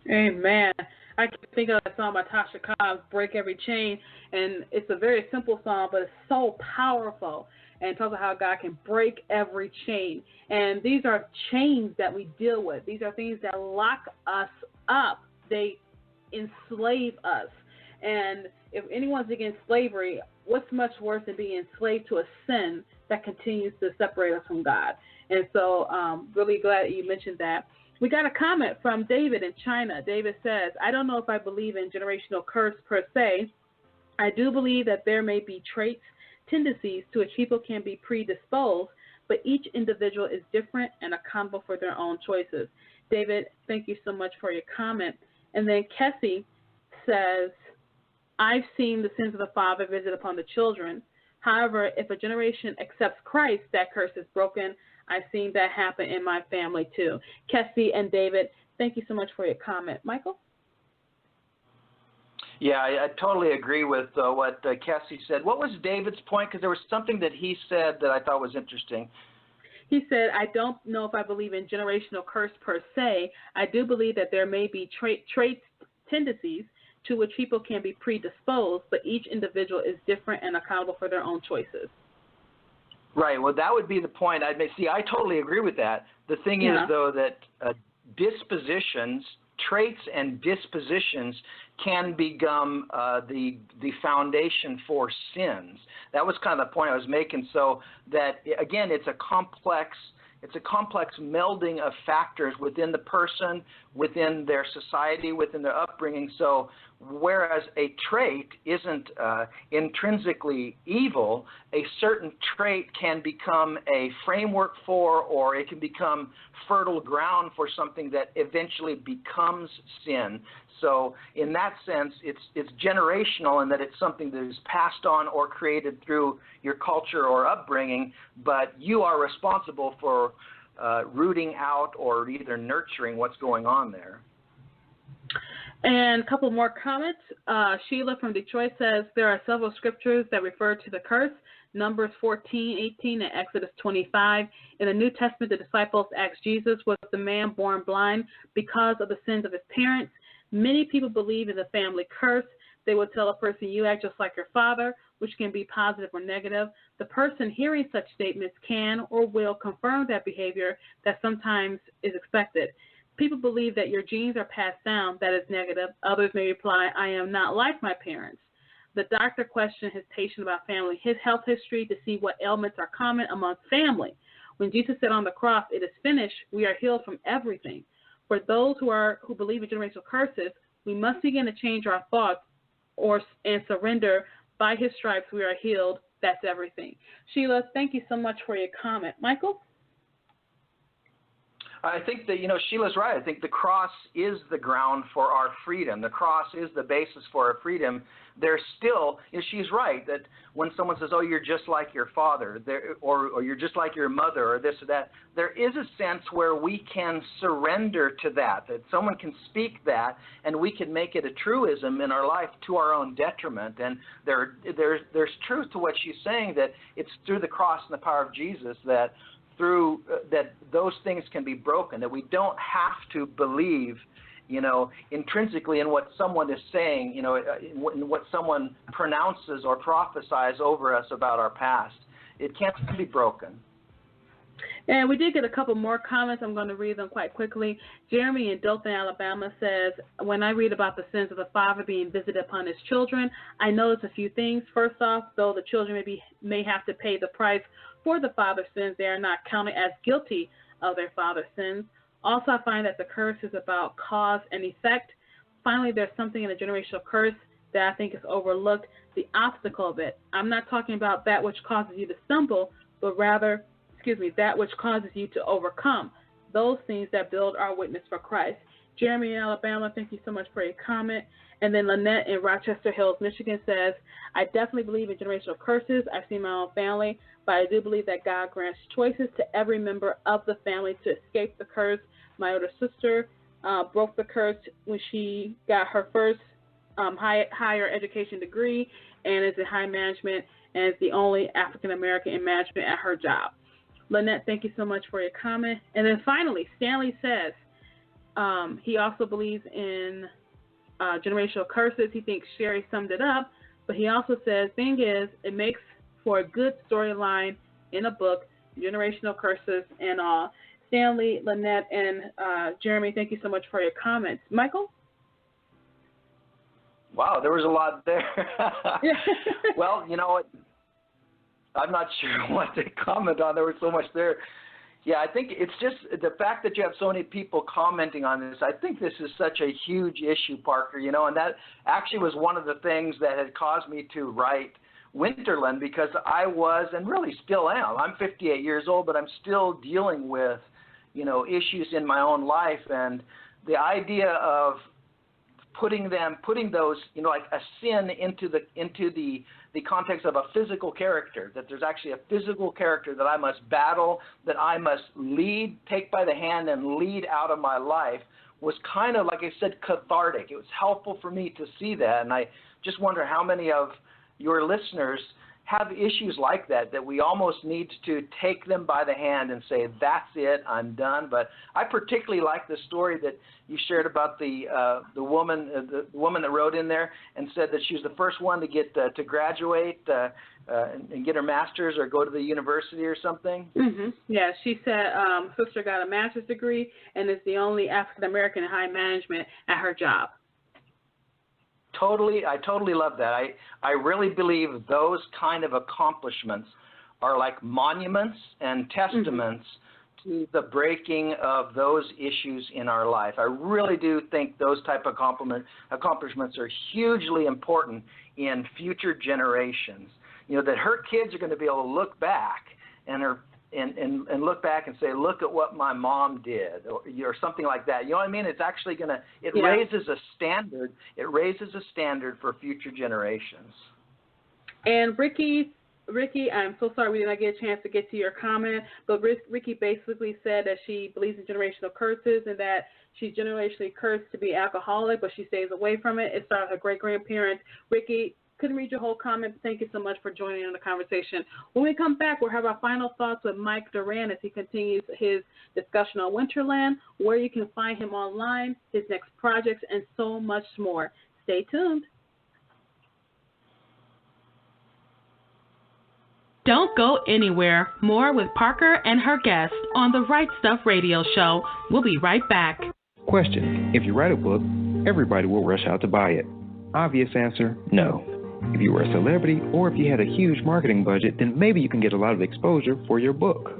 Amen. I can think of that song by Tasha Cobbs, Break Every Chain, and it's a very simple song, but it's so powerful, and it talks about how God can break every chain. And these are chains that we deal with. These are things that lock us up. They enslave us. And if anyone's against slavery, what's much worse than being enslaved to a sin that continues to separate us from God? And so really glad that you mentioned that. We got a comment from David in China. David says, I don't know if I believe in generational curse per se. I do believe that there may be traits, tendencies to which people can be predisposed, but each individual is different and accountable for their own choices. David, thank you so much for your comment. And then Kessie says, I've seen the sins of the father visit upon the children. However, if a generation accepts Christ, that curse is broken. I've seen that happen in my family too. Kessie and David, thank you so much for your comment. Michael?
Yeah, I totally agree with what Kessie said. What was David's point? Because there was something that he said that I thought was interesting.
He said, I don't know if I believe in generational curse per se. I do believe that there may be traits, tendencies to which people can be predisposed, but each individual is different and accountable for their own choices.
Right. Well, that would be the point. I totally agree with that. The thing is, though, that dispositions, traits and dispositions can become the foundation for sins. That was kind of the point I was making. So that, again, it's a complex melding of factors within the person, within their society, within their upbringing. So whereas a trait isn't intrinsically evil, a certain trait can become a framework for, or it can become fertile ground for something that eventually becomes sin. So in that sense, it's generational in that it's something that is passed on or created through your culture or upbringing, but you are responsible for rooting out or either nurturing what's going on there.
And a couple more comments. Sheila from Detroit says, there are several scriptures that refer to the curse. Numbers 14:18 and Exodus 25. In the New Testament, the disciples asked Jesus, was the man born blind because of the sins of his parents? Many people believe in the family curse. They will tell a person, you act just like your father, which can be positive or negative. The person hearing such statements can or will confirm that behavior that sometimes is expected. People believe that your genes are passed down. That is negative. Others may reply, I am not like my parents. The doctor questioned his patient about family, his health history to see what ailments are common among family. When Jesus said on the cross, it is finished, we are healed from everything. For those who believe in generational curses, we must begin to change our thoughts and surrender. By his stripes we are healed. That's everything. Sheila, thank you so much for your comment. Michael?
I think that, Sheila's right. I think the cross is the ground for our freedom. The cross is the basis for our freedom. There's still, she's right, that when someone says, oh, you're just like your father, or you're just like your mother, or this or that, there is a sense where we can surrender to that someone can speak that, and we can make it a truism in our life to our own detriment. And there's truth to what she's saying, that it's through the cross and the power of Jesus that that those things can be broken, that we don't have to believe, intrinsically in what someone is saying, in what someone pronounces or prophesies over us about our past. It can't be broken.
And we did get a couple more comments. I'm going to read them quite quickly. Jeremy in Dothan, Alabama says, when I read about the sins of the father being visited upon his children, I notice a few things. First off, though the children may have to pay the price for the father's sins, they are not counted as guilty of their father's sins. Also, I find that the curse is about cause and effect. Finally, there's something in the generational curse that I think is overlooked, the obstacle of it. I'm not talking about that which causes you to stumble, but rather, that which causes you to overcome. Those things that build our witness for Christ. Jeremy in Alabama, thank you so much for your comment. And then Lynette in Rochester Hills, Michigan says, I definitely believe in generational curses. I've seen my own family, but I do believe that God grants choices to every member of the family to escape the curse. My older sister broke the curse when she got her first higher education degree and is in high management and is the only African American in management at her job. Lynette, thank you so much for your comment. And then finally, Stanley says he also believes in generational curses. He thinks Sherry summed it up, but he also says, thing is, it makes for a good storyline in a book, generational curses and all. Stanley, Lynette, and Jeremy, thank you so much for your comments. Michael?
Wow, there was a lot there. Well, you know what? I'm not sure what to comment on. There was so much there. Yeah, I think it's just the fact that you have so many people commenting on this. I think this is such a huge issue, Parker, and that actually was one of the things that had caused me to write Winterland, because I was, and really still am, I'm 58 years old, but I'm still dealing with, issues in my own life. And the idea of putting those, like a sin into the context of a physical character, that there's actually a physical character that I must battle, that I must take by the hand and lead out of my life, was kind of, like I said, cathartic. It was helpful for me to see that. And I just wonder how many of your listeners have issues like that we almost need to take them by the hand and say, that's it, I'm done. But I particularly like the story that you shared about the woman that wrote in there and said that she was the first one to get to graduate and get her master's or go to the university or something.
Mm-hmm. Yeah, she said sister got a master's degree and is the only African American in high management at her job.
I totally love that. I really believe those kind of accomplishments are like monuments and testaments to the breaking of those issues in our life. I really do think those type of accomplishments are hugely important in future generations. You know, that her kids are going to be able to look back and look back and say, look at what my mom did, or something like that. You know what I mean? It's actually going to, raises a standard. It raises a standard for future generations.
And Ricky, I'm so sorry we did not get a chance to get to your comment, but Ricky basically said that she believes in generational curses and that she's generationally cursed to be alcoholic, but she stays away from it. It started with her great-grandparents. Ricky, couldn't read your whole comment. Thank you so much for joining in the conversation. When we come back, we'll have our final thoughts with Mike Duran as he continues his discussion on Winterland, where you can find him online, his next projects, and so much more. Stay tuned.
Don't go anywhere. More with Parker and her guest on the Right Stuff Radio Show. We'll be right back.
Question: if you write a book, everybody will rush out to buy it. Obvious answer: no. If you were a celebrity or if you had a huge marketing budget, then maybe you can get a lot of exposure for your book.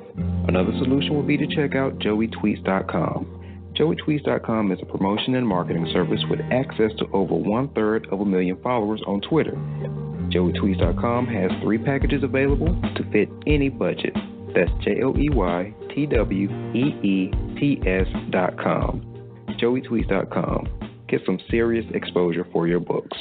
Another solution would be to check out joeytweets.com. Joeytweets.com is a promotion and marketing service with access to over 1/3 of a million followers on Twitter. Joeytweets.com has 3 packages available to fit any budget. That's JoeyTweets.com. Joeytweets.com. Get some serious exposure for your books.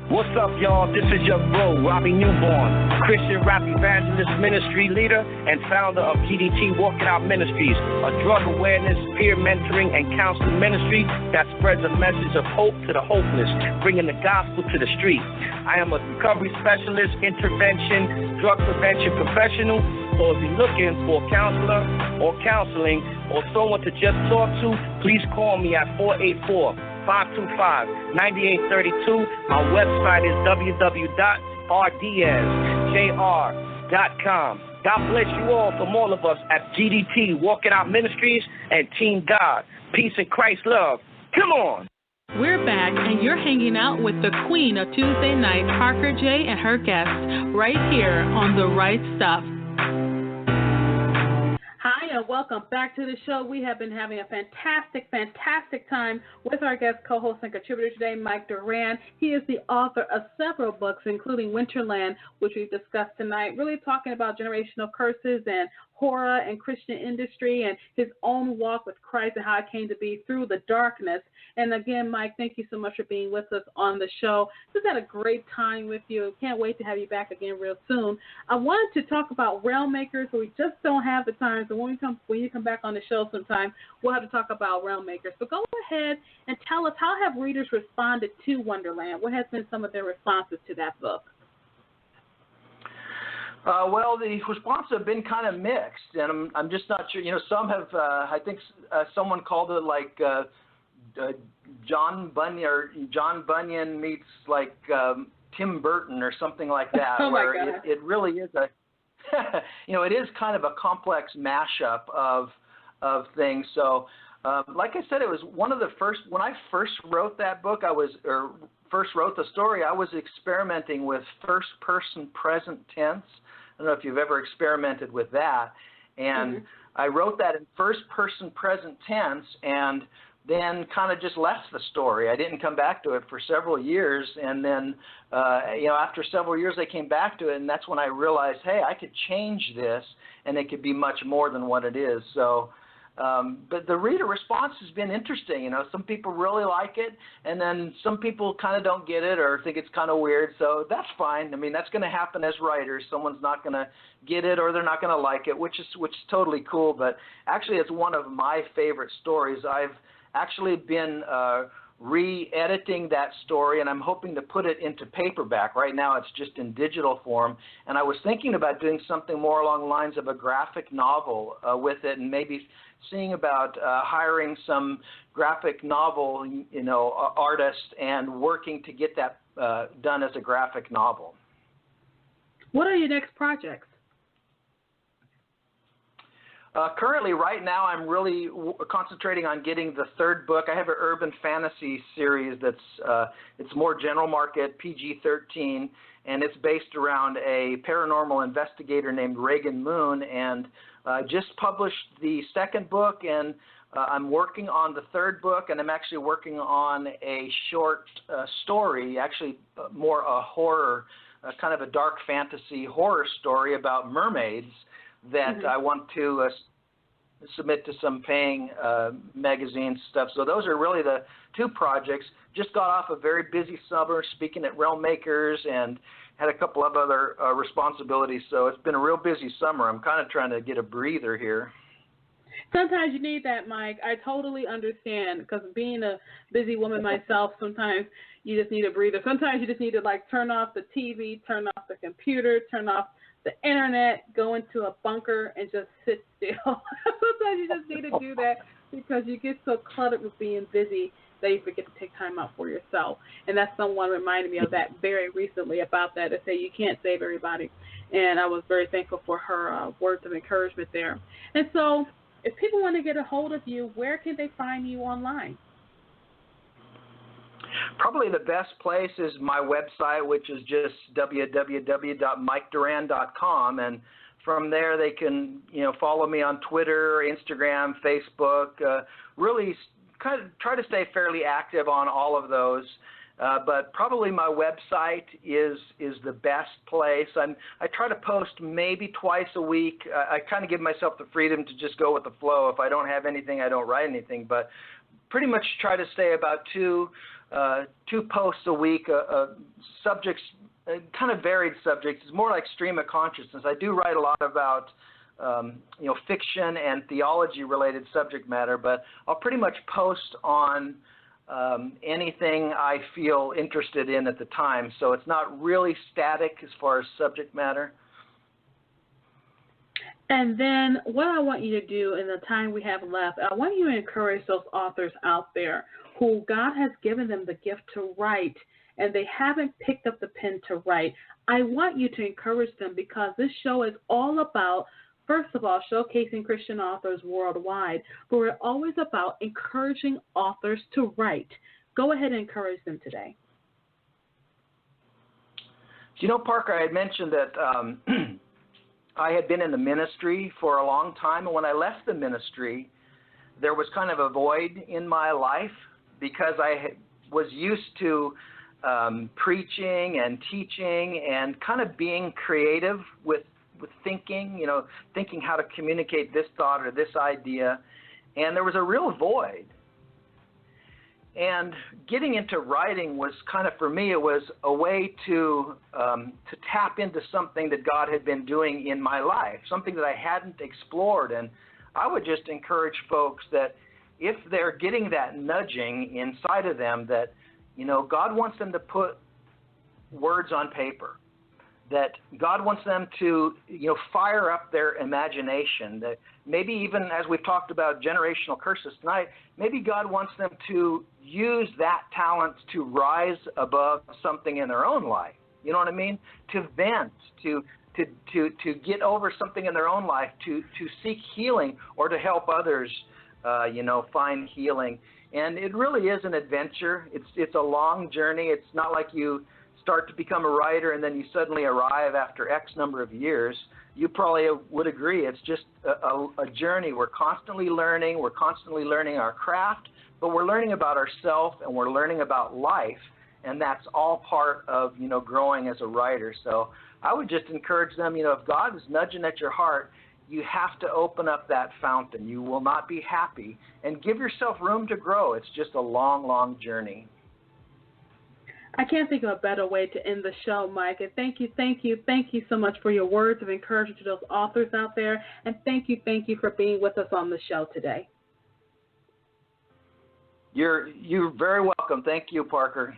What's up, y'all? This is your bro, Robbie Newborn, Christian rap evangelist, ministry leader, and founder of GDT Walking Out Ministries, a drug awareness, peer mentoring, and counseling ministry that spreads a message of hope to the hopeless, bringing the gospel to the street. I am a recovery specialist, intervention, drug prevention professional, so if you're looking for a counselor or counseling or someone to just talk to, please call me at 484-525-9832. My website is www.rdsjr.com. God bless you all from all of us at GDT, Walking Out Ministries, and Team God. Peace and Christ love. Come on.
We're back, and you're hanging out with the queen of Tuesday night, Parker J. and her guests, right here on The Right Stuff.
Hi, and welcome back to the show. We have been having a fantastic time with our guest co-host and contributor today, Mike Duran. He is the author of several books, including Winterland, which we've discussed tonight, really talking about generational curses and horror and Christian industry and his own walk with Christ and how it came to be through the darkness. And again, Mike, thank you so much for being with us on the show. Just had a great time with you. Can't wait to have you back again real soon. I wanted to talk about Realm Makers, but we just don't have the time. So when you come back on the show sometime, we'll have to talk about Realm Makers. So go ahead and tell us, how have readers responded to Wonderland? What has been some of their responses to that book?
Well, the responses have been kind of mixed, and I'm just not sure. You know, some have. I think someone called it like John Bunyan meets like Tim Burton or something like that, where it really is a, it is kind of a complex mashup of things. So, like I said, it was one of the first. When I first wrote that book, first wrote the story, I was experimenting with first-person present tense. I don't know if you've ever experimented with that. And I wrote that in first-person present tense and then kind of just left the story. I didn't come back to it for several years. And then, after several years, I came back to it, and that's when I realized, hey, I could change this, and it could be much more than what it is. So, but the reader response has been interesting. Some people really like it, and then some people kind of don't get it or think it's kind of weird. So that's fine. I mean, that's going to happen as writers. Someone's not going to get it or they're not going to like it, which is totally cool. But actually, it's one of my favorite stories. I've actually been re-editing that story, and I'm hoping to put it into paperback. Right now it's just in digital form, and I was thinking about doing something more along the lines of a graphic novel with it, and maybe seeing about hiring some graphic novel, artists and working to get that done as a graphic novel.
What are your next projects?
Currently, right now, I'm really concentrating on getting the third book. I have an urban fantasy series that's it's more general market, PG-13, and it's based around a paranormal investigator named Reagan Moon. And just published the second book, and I'm working on the third book, and I'm actually working on a short story, actually more a horror, kind of a dark fantasy horror story about mermaids that I want to submit to some paying magazine stuff. So those are really the two projects. Just got off a very busy summer speaking at Realm Makers and had a couple of other responsibilities. So it's been a real busy summer. I'm kind of trying to get a breather here.
Sometimes you need that, Mike. I totally understand, because being a busy woman myself, sometimes you just need a breather. Sometimes you just need to turn off the TV, turn off the computer, turn off the internet, go into a bunker and just sit still. Sometimes you just need to do that because you get so cluttered with being busy that you forget to take time out for yourself. And that's someone reminded me of that very recently about that, to say you can't save everybody. And I was very thankful for her words of encouragement there. And so if people want to get a hold of you, where can they find you online?
Probably the best place is my website, which is just www.mikeduran.com, and from there they can follow me on Twitter, Instagram, Facebook. Really kind of try to stay fairly active on all of those. But probably my website is the best place. I try to post maybe twice a week. I kind of give myself the freedom to just go with the flow. If I don't have anything, I don't write anything. But pretty much try to stay about two posts a week, subjects, kind of varied subjects. It's more like stream of consciousness. I do write a lot about fiction and theology-related subject matter, but I'll pretty much post on anything I feel interested in at the time. So it's not really static as far as subject matter.
And then what I want you to do in the time we have left, I want you to encourage those authors out there who God has given them the gift to write, and they haven't picked up the pen to write. I want you to encourage them, because this show is all about, first of all, showcasing Christian authors worldwide, but we're always about encouraging authors to write. Go ahead and encourage them today.
Parker, I had mentioned that I had been in the ministry for a long time, and when I left the ministry, there was kind of a void in my life, because I was used to preaching and teaching and kind of being creative with thinking, thinking how to communicate this thought or this idea, and there was a real void. And getting into writing was kind of, for me, it was a way to tap into something that God had been doing in my life, something that I hadn't explored. And I would just encourage folks that if they're getting that nudging inside of them, that God wants them to put words on paper, that God wants them to fire up their imagination, that maybe even as we've talked about generational curses tonight, maybe God wants them to use that talent to rise above something in their own life. You know what I mean? To vent, to get over something in their own life, to seek healing, or to help others find healing. And it really is an adventure. It's a long journey. It's not like you start to become a writer and then you suddenly arrive after X number of years. You probably would agree. It's just a journey. We're constantly learning. We're constantly learning our craft, but we're learning about ourselves and we're learning about life, and that's all part of growing as a writer. So I would just encourage them. If God is nudging at your heart, you have to open up that fountain. You will not be happy, and give yourself room to grow. It's just a long, long journey.
I can't think of a better way to end the show, Mike. And thank you so much for your words of encouragement to those authors out there. And thank you for being with us on the show today.
You're very welcome. Thank you, Parker.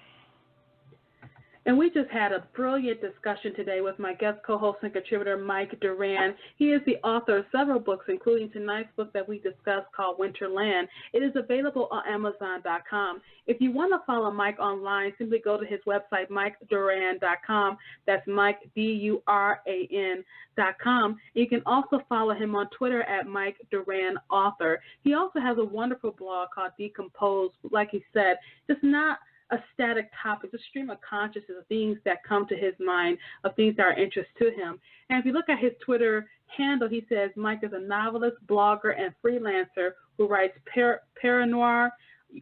And we just had a brilliant discussion today with my guest co-host and contributor, Mike Duran. He is the author of several books, including tonight's book that we discussed called Winterland. It is available on Amazon.com. If you want to follow Mike online, simply go to his website, MikeDuran.com. That's Mike, DURAN.com. You can also follow him on Twitter at Mike Duran Author. He also has a wonderful blog called Decompose. Like he said, just not a static topic, a stream of consciousness of things that come to his mind, of things that are of interest to him. And if you look at his Twitter handle, he says Mike is a novelist, blogger, and freelancer who writes paranoir,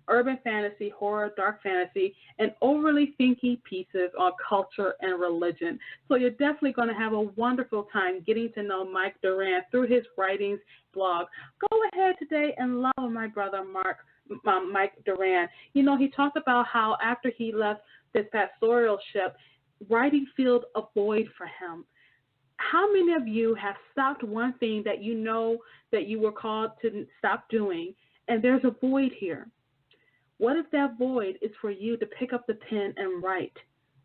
urban fantasy, horror, dark fantasy, and overly thinky pieces on culture and religion. So you're definitely going to have a wonderful time getting to know Mike Duran through his writings blog. Go ahead today and love my brother Mike Duran. You know, he talked about how after he left this pastoral ship, writing filled a void for him. How many of you have stopped one thing that you know that you were called to stop doing, and there's a void here? What if that void is for you to pick up the pen and write?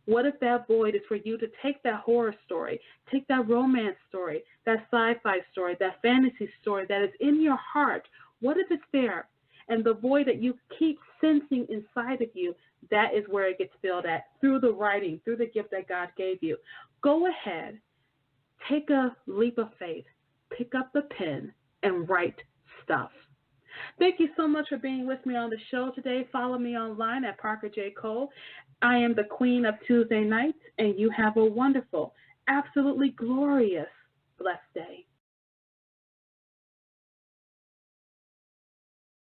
What if that void is for you to take that horror story, take that romance story, that sci-fi story, that fantasy story that is in your heart? What if it's there? And the void that you keep sensing inside of you, that is where it gets filled at, through the writing, through the gift that God gave you. Go ahead, take a leap of faith, pick up the pen, and write stuff. Thank you so much for being with me on the show today. Follow me online at Parker J. Cole. I am the Queen of Tuesday Nights, and you have a wonderful, absolutely glorious, blessed day.